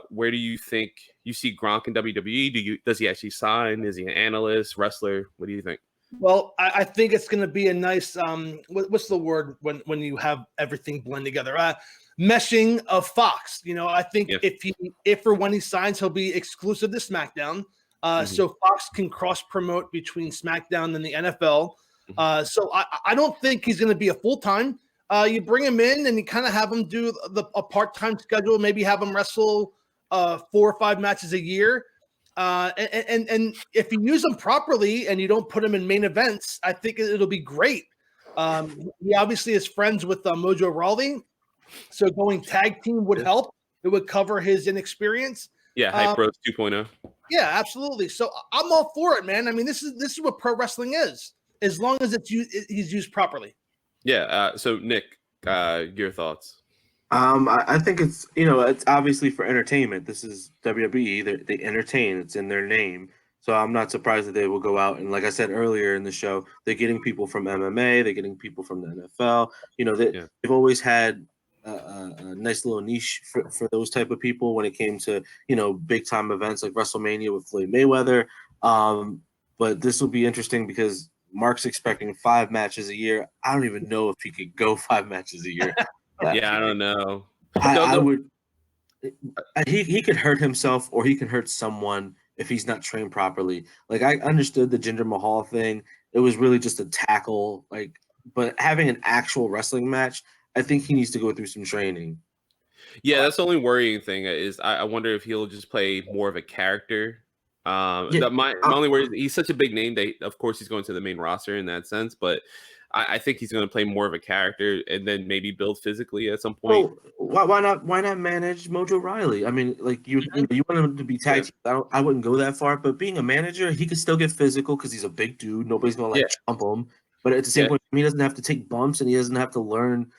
Where do you think you see Gronk in WWE? Does he actually sign? Is he an analyst, wrestler? What do you think? Well, I think it's going to be a nice, what's the word when you have everything blend together? Meshing of Fox. I think if or when he signs, he'll be exclusive to SmackDown. So Fox can cross promote between SmackDown and the NFL. So I don't think he's going to be a full-time. You bring him in and you kind of have him do a part-time schedule, maybe have him wrestle 4 or 5 matches a year. And if you use him properly and you don't put him in main events, I think it'll be great. He obviously is friends with Mojo Rawley, so going tag team would help. It would cover his inexperience. Yeah, Hype Bros 2.0. Yeah, absolutely. So I'm all for it, man. I mean, this is what pro wrestling is, as long as he's used properly. Yeah. So Nick, your thoughts? I think it's obviously for entertainment. This is WWE. They entertain. It's in their name. So I'm not surprised that they will go out and, like I said earlier in the show, they're getting people from MMA. They're getting people from the NFL. They've always had a nice little niche for those type of people when it came to big time events like WrestleMania with Floyd Mayweather. But this will be interesting because Mark's expecting 5 matches a year. I don't even know if he could go 5 matches a year. Yeah, I don't know. I would. He could hurt himself, or he can hurt someone if he's not trained properly. Like, I understood the Jinder Mahal thing; it was really just a tackle. But having an actual wrestling match, I think he needs to go through some training. Yeah, that's the only worrying thing is I wonder if he'll just play more of a character. My only worry is he's such a big name that, of course, he's going to the main roster in that sense, but I think he's going to play more of a character and then maybe build physically at some point. Well, why not manage Mojo Riley? I mean, like you want him to be tag team. I wouldn't go that far, but being a manager, he could still get physical because he's a big dude. Nobody's going to jump him. But at the same point, he doesn't have to take bumps and he doesn't have to learn,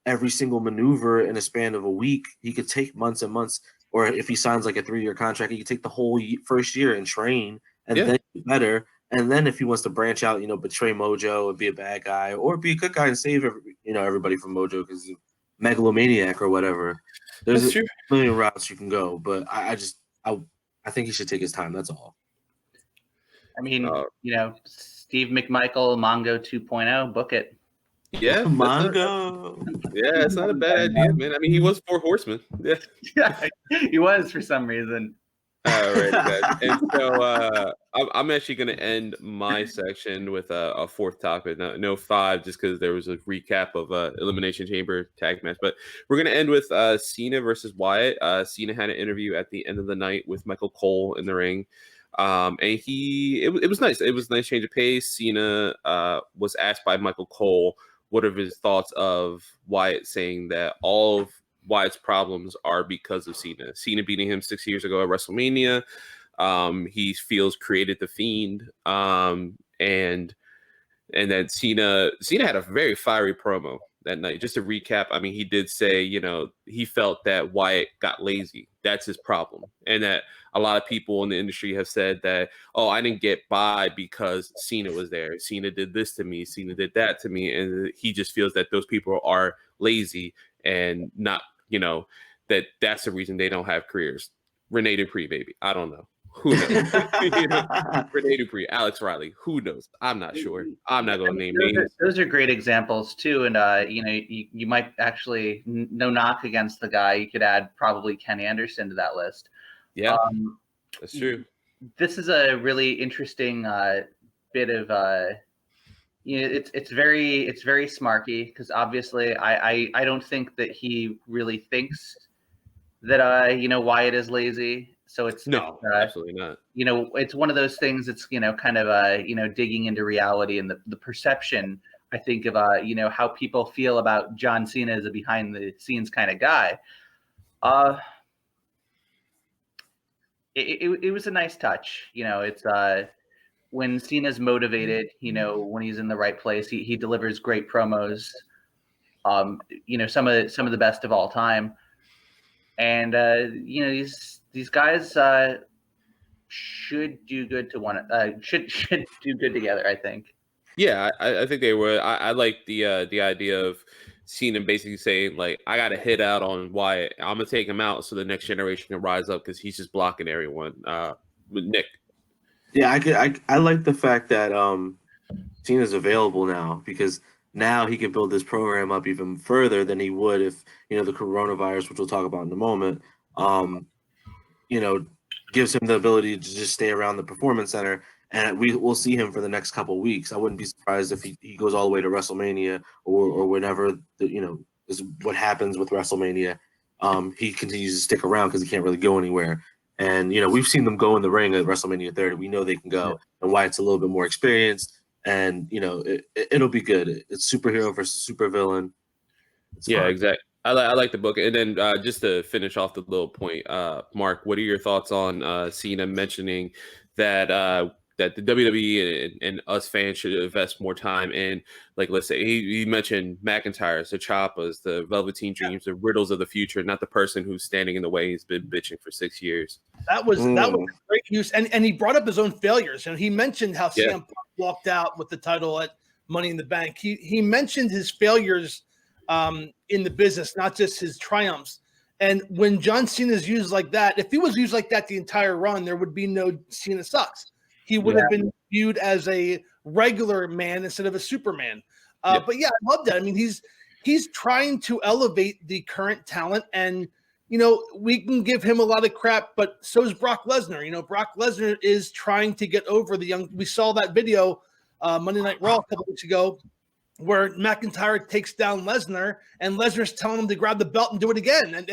every single maneuver in a span of a week. He could take months and months. Or if he signs like a 3-year contract, he could take the whole first year and train and then get better. And then if he wants to branch out, betray Mojo and be a bad guy, or be a good guy and save everybody from Mojo because he's a megalomaniac or whatever. There's a million routes you can go, but I think he should take his time. That's all. I mean, Steve McMichael, Mongo 2.0, book it. Yeah, Mongo. Yeah, it's not a bad idea, man. I mean, he was 4 Horsemen. Yeah, he was for some reason. All right, guys. And so I'm actually going to end my section with a 4th topic. No 5, just because there was a recap of Elimination Chamber tag match. But we're going to end with Cena versus Wyatt. Cena had an interview at the end of the night with Michael Cole in the ring. And it was nice. It was a nice change of pace. Cena was asked by Michael Cole what are his thoughts of Wyatt saying that all of Wyatt's problems are because of Cena. Cena beating him 6 years ago at WrestleMania. He feels created the Fiend. And then Cena had a very fiery promo that night. Just to recap, I mean, he did say, he felt that Wyatt got lazy. That's his problem. And that a lot of people in the industry have said that, oh, I didn't get by because Cena was there. Cena did this to me. Cena did that to me. And he just feels that those people are lazy and not, that's the reason they don't have careers. Renee Dupree, baby. I don't know. Who knows? Renee Dupree, Alex Riley. Who knows? I'm not sure. I'm not going to name names. Those are great examples too. And you might actually, no knock against the guy. You could add probably Ken Anderson to that list. Yeah, that's true. This is a really interesting bit of it's very smarky because obviously I don't think that he really thinks that Wyatt is lazy. So absolutely not. It's one of those things that's kind of digging into reality and the perception, I think, of how people feel about John Cena as a behind the scenes kind of guy. It was a nice touch. It's when Cena's motivated, when he's in the right place, he delivers great promos. Some of the best of all time. And these guys should do good should do good together, I think. Yeah, I think they would. I like the idea of Cena basically saying, like, I got to hit out on Wyatt. I'm going to take him out so the next generation can rise up because he's just blocking everyone. With Nick. Yeah, I like the fact that Cena's available now because now he can build this program up even further than he would if, the coronavirus, which we'll talk about in a moment, gives him the ability to just stay around the Performance Center. And we'll see him for the next couple of weeks. I wouldn't be surprised if he goes all the way to WrestleMania or whenever is what happens with WrestleMania. He continues to stick around because he can't really go anywhere. And we've seen them go in the ring at WrestleMania 30. We know they can go, and Wyatt's a little bit more experienced, and it'll be good. It's superhero versus supervillain. Yeah, exactly. I like the book. And then just to finish off the little point, Mark, what are your thoughts on Cena mentioning that that the WWE and us fans should invest more time in, like, let's say he mentioned McIntyre's, the Ciampas, the Velveteen Dreams, the Riddles of the future, not the person who's standing in the way. He's been bitching for 6 years. That was great use, and he brought up his own failures, and he mentioned how CM Punk walked out with the title at Money in the Bank. He mentioned his failures in the business, not just his triumphs. And when John Cena is used like that, if he was used like that the entire run, there would be no Cena sucks. He would have been viewed as a regular man instead of a Superman. But yeah, I love that. I mean, he's trying to elevate the current talent, and we can give him a lot of crap, but so is Brock Lesnar. Brock Lesnar is trying to get over the young. We saw that video Monday Night Raw a couple weeks ago, where McIntyre takes down Lesnar, and Lesnar's telling him to grab the belt and do it again. And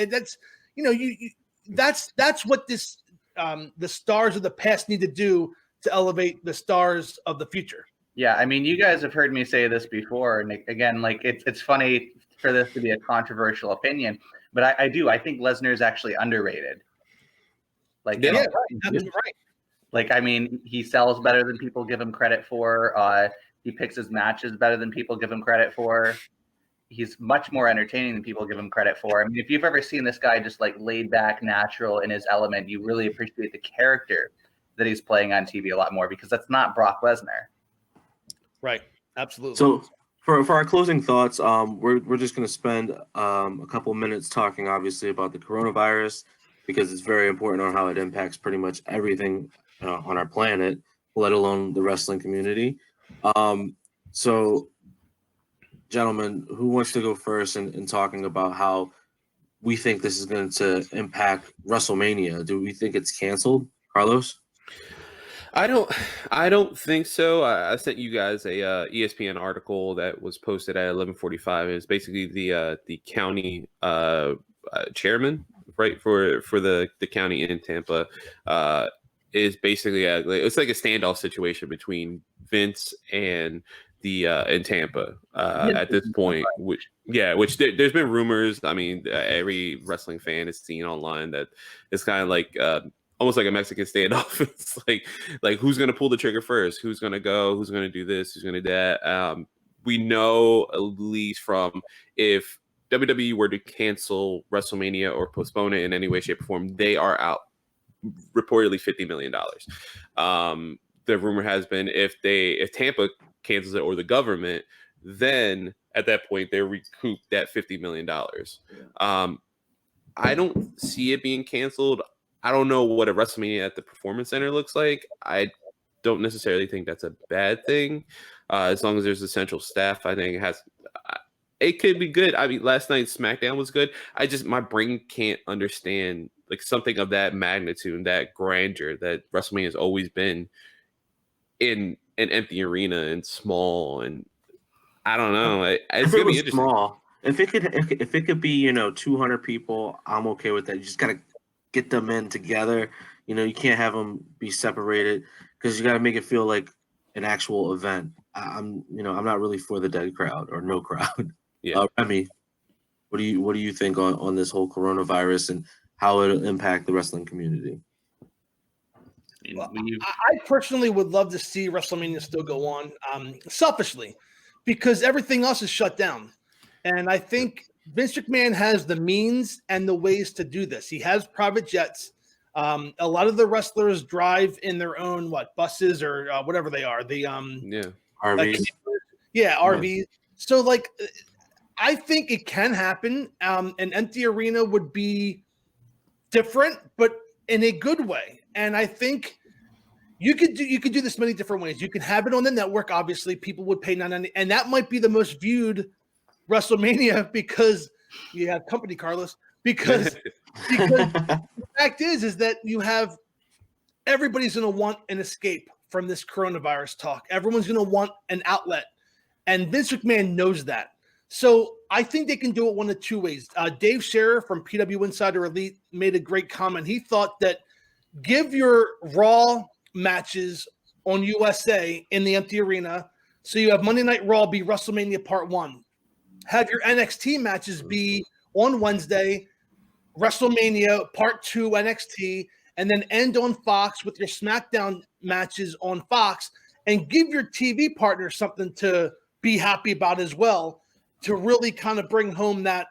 that's that's what this the stars of the past need to do to elevate the stars of the future. Yeah, I mean, you guys have heard me say this before, and again, like it's funny for this to be a controversial opinion, but I think Lesnar is actually underrated. Like, right. Like, I mean, he sells better than people give him credit for. He picks his matches better than people give him credit for. He's much more entertaining than people give him credit for. I mean, if you've ever seen this guy just like laid back, natural in his element, you really appreciate the character that he's playing on TV a lot more, because that's not Brock Lesnar. Right. Absolutely. So for our closing thoughts, we're just going to spend a couple minutes talking, obviously, about the coronavirus, because it's very important on how it impacts pretty much everything on our planet, let alone the wrestling community. So, gentlemen, who wants to go first in talking about how we think this is going to impact WrestleMania? Do we think it's canceled, Carlos? I don't think so. I sent you guys a ESPN article that was posted at 11:45. It's basically the county chairman, right, for the county in Tampa, is basically it's like a standoff situation between Vince and the in Tampa at this point. Which there's been rumors. I mean, every wrestling fan has seen online that it's kind of like almost like a Mexican standoff. It's like who's going to pull the trigger first? Who's going to go? Who's going to do this? Who's going to do that? We know, at least from, if WWE were to cancel WrestleMania or postpone it in any way, shape, or form, they are out reportedly $50 million. The rumor has been if Tampa cancels it, or the government, then at that point they recoup that $50 million. I don't see it being canceled. I don't know what a WrestleMania at the Performance Center looks like. I don't necessarily think that's a bad thing. As long as there's essential staff, I think it could be good. I mean, last night's SmackDown was good. My brain can't understand like something of that magnitude, that grandeur that WrestleMania has always been in an empty arena and small. And I don't know. It's gonna be interesting. Small. If it could be 200 people, I'm okay with that. You just gotta get them in together. You can't have them be separated, because you got to make it feel like an actual event. I'm not really for the dead crowd or no crowd. Yeah. Remy, what do you think on this whole coronavirus and how it'll impact the wrestling community? Well, I personally would love to see WrestleMania still go on, selfishly, because everything else is shut down. And I think Vince McMahon has the means and the ways to do this. He has private jets. A lot of the wrestlers drive in their own buses or whatever they are. The RVs. RVs. So I think it can happen. An empty arena would be different, but in a good way. And I think you could do this many different ways. You can have it on the network. Obviously, people would pay $9.90, and that might be the most viewed WrestleMania because you have company, Carlos. Because the fact is that you have everybody's going to want an escape from this coronavirus talk. Everyone's going to want an outlet, and Vince McMahon knows that. So I think they can do it one of two ways. Dave Scherer from PW Insider Elite made a great comment. He thought that give your Raw matches on USA in the empty arena. So you have Monday Night Raw be WrestleMania Part 1. Have your NXT matches be on Wednesday, WrestleMania Part 2 NXT, and then end on Fox with your SmackDown matches on Fox, and give your TV partner something to be happy about as well, to really kind of bring home that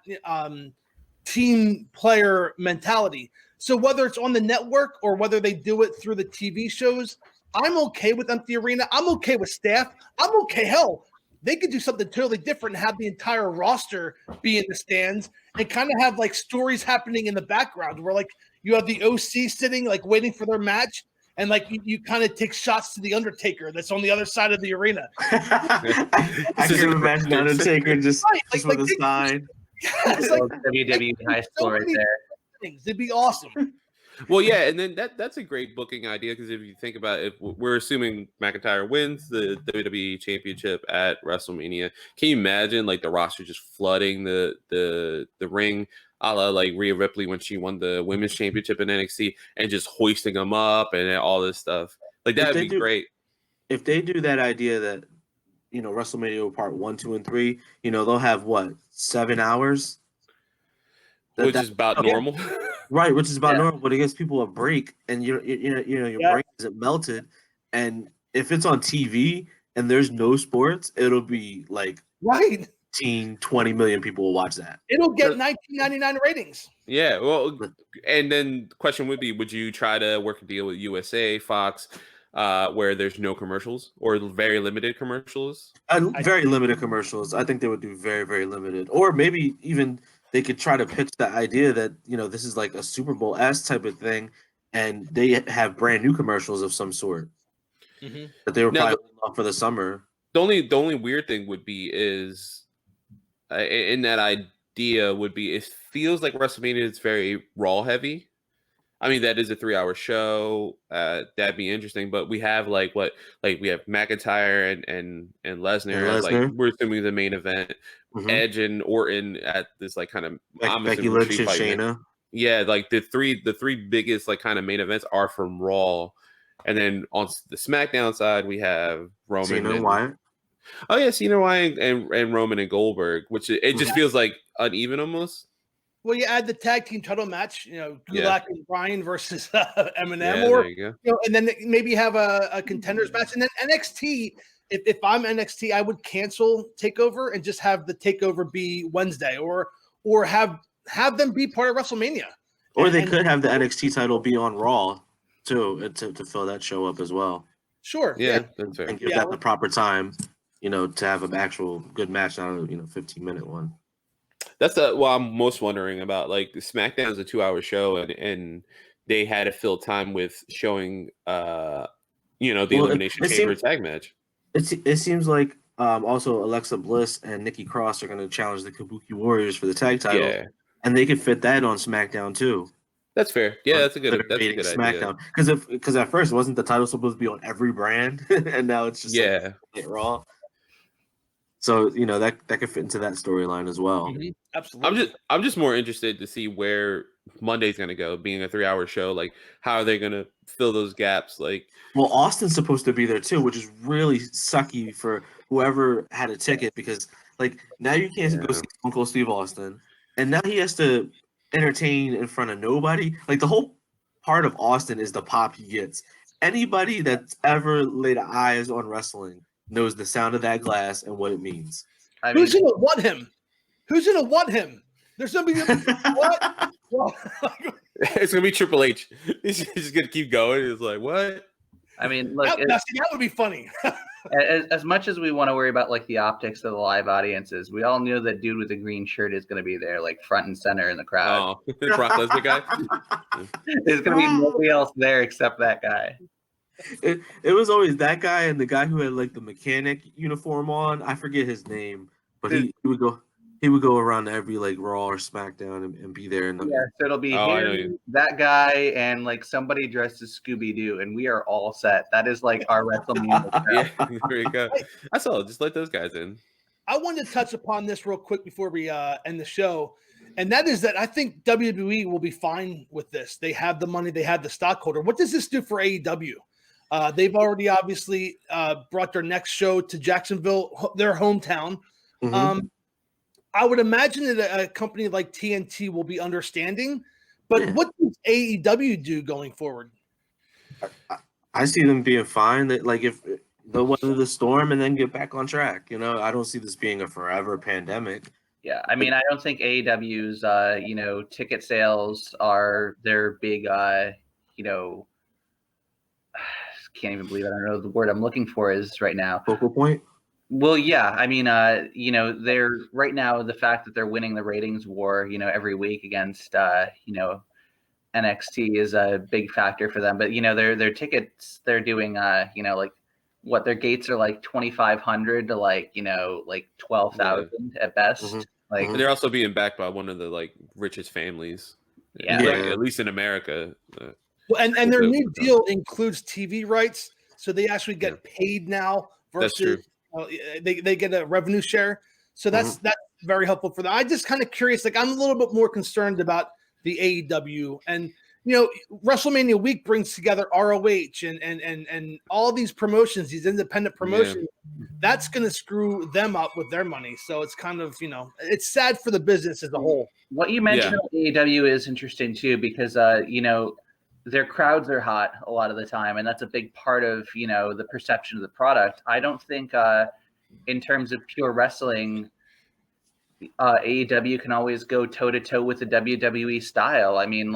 team player mentality. So whether it's on the network or whether they do it through the TV shows, I'm okay with empty arena. I'm okay with staff. I'm okay. Hell, they could do something totally different and have the entire roster be in the stands and kind of have like stories happening in the background where like you have the OC sitting like waiting for their match, and like you kind of take shots to the Undertaker that's on the other side of the arena. I can imagine Undertaker just with a sign. It's like WWE high school right there. Things. It'd be awesome. Well, yeah, and then that's a great booking idea, because if you think about it, if we're assuming McIntyre wins the WWE Championship at WrestleMania, can you imagine like the roster just flooding the ring, a la like Rhea Ripley when she won the Women's Championship in NXT, and just hoisting them up and all this stuff? Like that'd be great. If they do that idea that, you know, WrestleMania Part 1, 2, and 3, you know, they'll have what, 7 hours, Which is about normal. Right, which is about normal, but it gives people a break, and your brain isn't melted. And if it's on TV and there's no sports, it'll be like 20 million people will watch that. It'll get 19.99 ratings. Yeah, well, and then the question would be, would you try to work a deal with USA, Fox, where there's no commercials or very limited commercials? Very limited commercials. I think they would do very, very limited, or maybe even they could try to pitch the idea that, you know, this is like a Super Bowl-esque type of thing, and they have brand new commercials of some sort that they were probably off for the summer. The only weird thing would be is in that idea would be, it feels like WrestleMania is very Raw heavy. I mean, that is a 3-hour show. That'd be interesting, but we have we have McIntyre and Lesnar. Like we're assuming the main event. Edge and Orton at this like kind of Becky Lynch and Shayna. Yeah, like the three biggest like kind of main events are from Raw, and then on the SmackDown side we have Roman, Cena and Wyatt. Oh yeah, Cena, Wyatt, and Roman and Goldberg, which it just feels like uneven almost. Well, you add the tag team title match, you know, Gulak and Bryan versus Eminem, or you know, and then maybe have a contenders match, and then NXT. If I'm NXT, I would cancel TakeOver and just have the TakeOver be Wednesday, or have them be part of WrestleMania. Or they could have the NXT title be on Raw too, to fill that show up as well. Sure. Yeah, that's fair. And give that the proper time, you know, to have an actual good match, not a 15-minute one. That's what I'm most wondering about. Like SmackDown is a 2-hour show, and they had to fill time with showing, the Elimination Chamber tag match. It seems like also Alexa Bliss and Nikki Cross are going to challenge the Kabuki Warriors for the tag title, and they could fit that on SmackDown too. That's fair. Yeah, that's a good SmackDown. idea. Because at first wasn't the title supposed to be on every brand, and now it's just like Raw. So that could fit into that storyline as well. Absolutely. I'm just more interested to see where Monday's going to go, being a 3-hour show. Like, how are they going to fill those gaps? Like, well, Austin's supposed to be there too, which is really sucky for whoever had a ticket, because like now you can't go see Uncle Steve Austin, and now he has to entertain in front of nobody. Like, the whole part of Austin is the pop he gets. Anybody that's ever laid eyes on wrestling knows the sound of that glass and what it means. Who's gonna want him? Who's gonna want him? There's somebody. What? It's gonna be Triple H. He's just gonna keep going. It's like, what? I mean, look, that would be funny. as much as we want to worry about like the optics of the live audiences, we all knew that dude with the green shirt is going to be there, like front and center in the crowd. Oh, the Brock Lesnar guy. There's going to be nobody else there except that guy. It was always that guy and the guy who had like the mechanic uniform on. I forget his name, but he would go around to every like Raw or SmackDown and be there. So it'll be him, that guy, and like somebody dressed as Scooby-Doo, and we are all set. That is like our WrestleMania. Yeah, there you go. That's all. Just let those guys in. I wanted to touch upon this real quick before we end the show. And that is that I think WWE will be fine with this. They have the money, they have the stockholder. What does this do for AEW? They've already obviously brought their next show to Jacksonville, their hometown. I would imagine that a company like TNT will be understanding. But what does AEW do going forward? I see them being fine. That like if they'll weather the storm and then get back on track. You know, I don't see this being a forever pandemic. Yeah, I mean, I don't think AEW's ticket sales are their big can't even believe it. I don't know the word I'm looking for is right now. Focal point? Well, yeah. I mean, they're right now the fact that they're winning the ratings war, every week against NXT is a big factor for them. But their tickets they're doing their gates are like 2,500 to like 12,000 at best. Like they're also being backed by one of the richest families. Yeah. At least in America. And their new deal includes TV rights, so they actually get paid now versus they get a revenue share. So that's very helpful for them. I'm just kind of curious. Like I'm a little bit more concerned about the AEW, and WrestleMania week brings together ROH and all these promotions, these independent promotions. Yeah. That's going to screw them up with their money. So it's kind of it's sad for the business as a whole. What you mentioned about AEW is interesting too, because their crowds are hot a lot of the time, and that's a big part of the perception of the product. I don't think in terms of pure wrestling, AEW can always go toe to toe with the WWE style. I mean,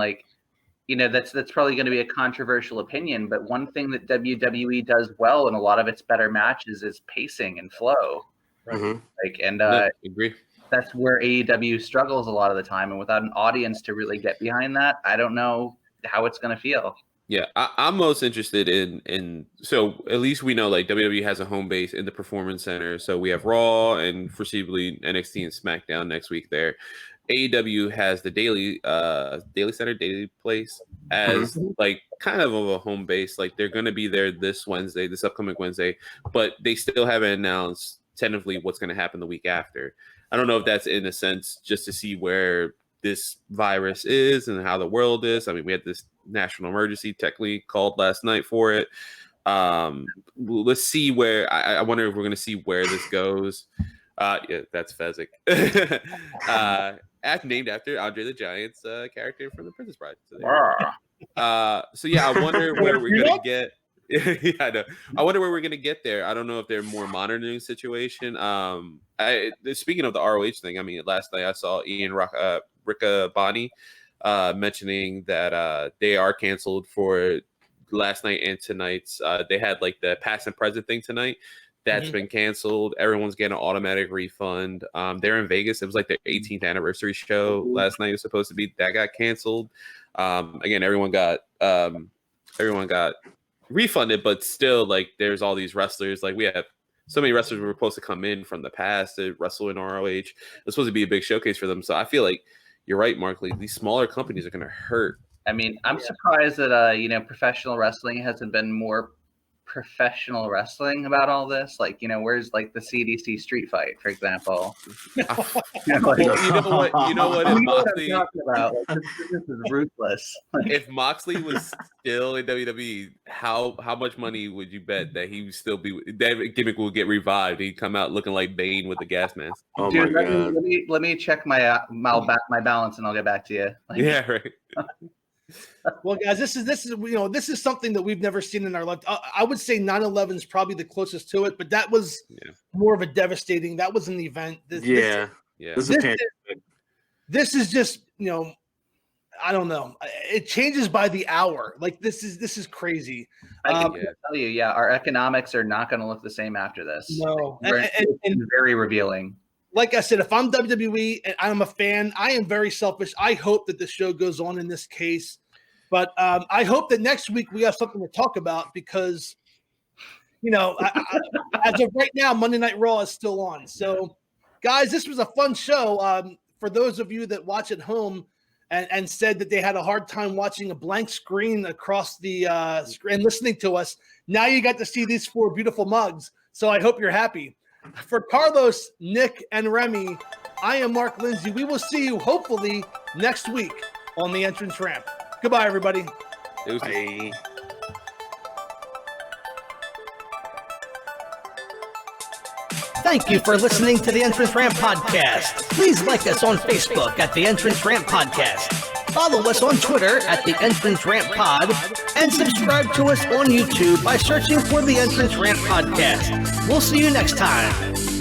that's probably going to be a controversial opinion, but one thing that WWE does well in a lot of its better matches is pacing and flow. Right? I agree. That's where AEW struggles a lot of the time, and without an audience to really get behind that, I don't know how it's going to feel. Yeah, I'm most interested in so at least we know WWE has a home base in the Performance Center. So we have Raw and foreseeably NXT and SmackDown next week there. AEW has the Daily Center, Daily Place as kind of a home base. They're going to be there this upcoming Wednesday, but they still haven't announced tentatively what's going to happen the week after. I don't know if that's in a sense just to see where this virus is and how the world is. I mean, we had this national emergency technically called last night for it. Let's see where I wonder if we're going to see where this goes. Yeah, that's Fezzik. Named after Andre the Giant's character from The Princess Bride. So yeah, I wonder where we're going to get. Yeah, I know. I wonder where we're going to get there. I don't know if they're more monitoring situation. Speaking of the ROH thing, I mean, last night I saw Ian Riccaboni mentioning that they are canceled for last night and tonight's. They had the past and present thing tonight. That's been canceled. Everyone's getting an automatic refund. They're in Vegas. It was their 18th anniversary show last night. It was supposed to be. That got canceled. Again, everyone got refunded, but still there's all these wrestlers. We have so many wrestlers who were supposed to come in from the past to wrestle in ROH. It's supposed to be a big showcase for them. So I feel like you're right, Mark Lee. These smaller companies are going to hurt. I mean, I'm surprised that professional wrestling hasn't been more professional wrestling about all this. Where's the CDC street fight, for example? You know what? If Moxley, this is ruthless. If Moxley was still in WWE, how much money would you bet that he would still be? That gimmick will get revived. He'd come out looking like Bane with the gas mask. Oh Dude, my God. let me check my balance, and I'll get back to you. Yeah, right. Well, guys, this is something that we've never seen in our life. I would say 9/11 is probably the closest to it, but that was more of a devastating. That was an event. This is just I don't know. It changes by the hour. This is crazy. I can tell you, our economics are not going to look the same after this. No, and very revealing. Like I said, if I'm WWE and I'm a fan, I am very selfish. I hope that the show goes on in this case. But I hope that next week we have something to talk about because, as of right now, Monday Night Raw is still on. So, guys, this was a fun show. For those of you that watch at home and said that they had a hard time watching a blank screen across the screen listening to us, now you got to see these 4 beautiful mugs. So I hope you're happy. For Carlos, Nick, and Remy, I am Mark Lindsay. We will see you hopefully next week on the entrance ramp. Goodbye, everybody. Bye. Thank you for listening to the Entrance Ramp Podcast. Please like us on Facebook at the Entrance Ramp Podcast. Follow us on Twitter at the Entrance Ramp Pod, and subscribe to us on YouTube by searching for the Entrance Ramp Podcast. We'll see you next time.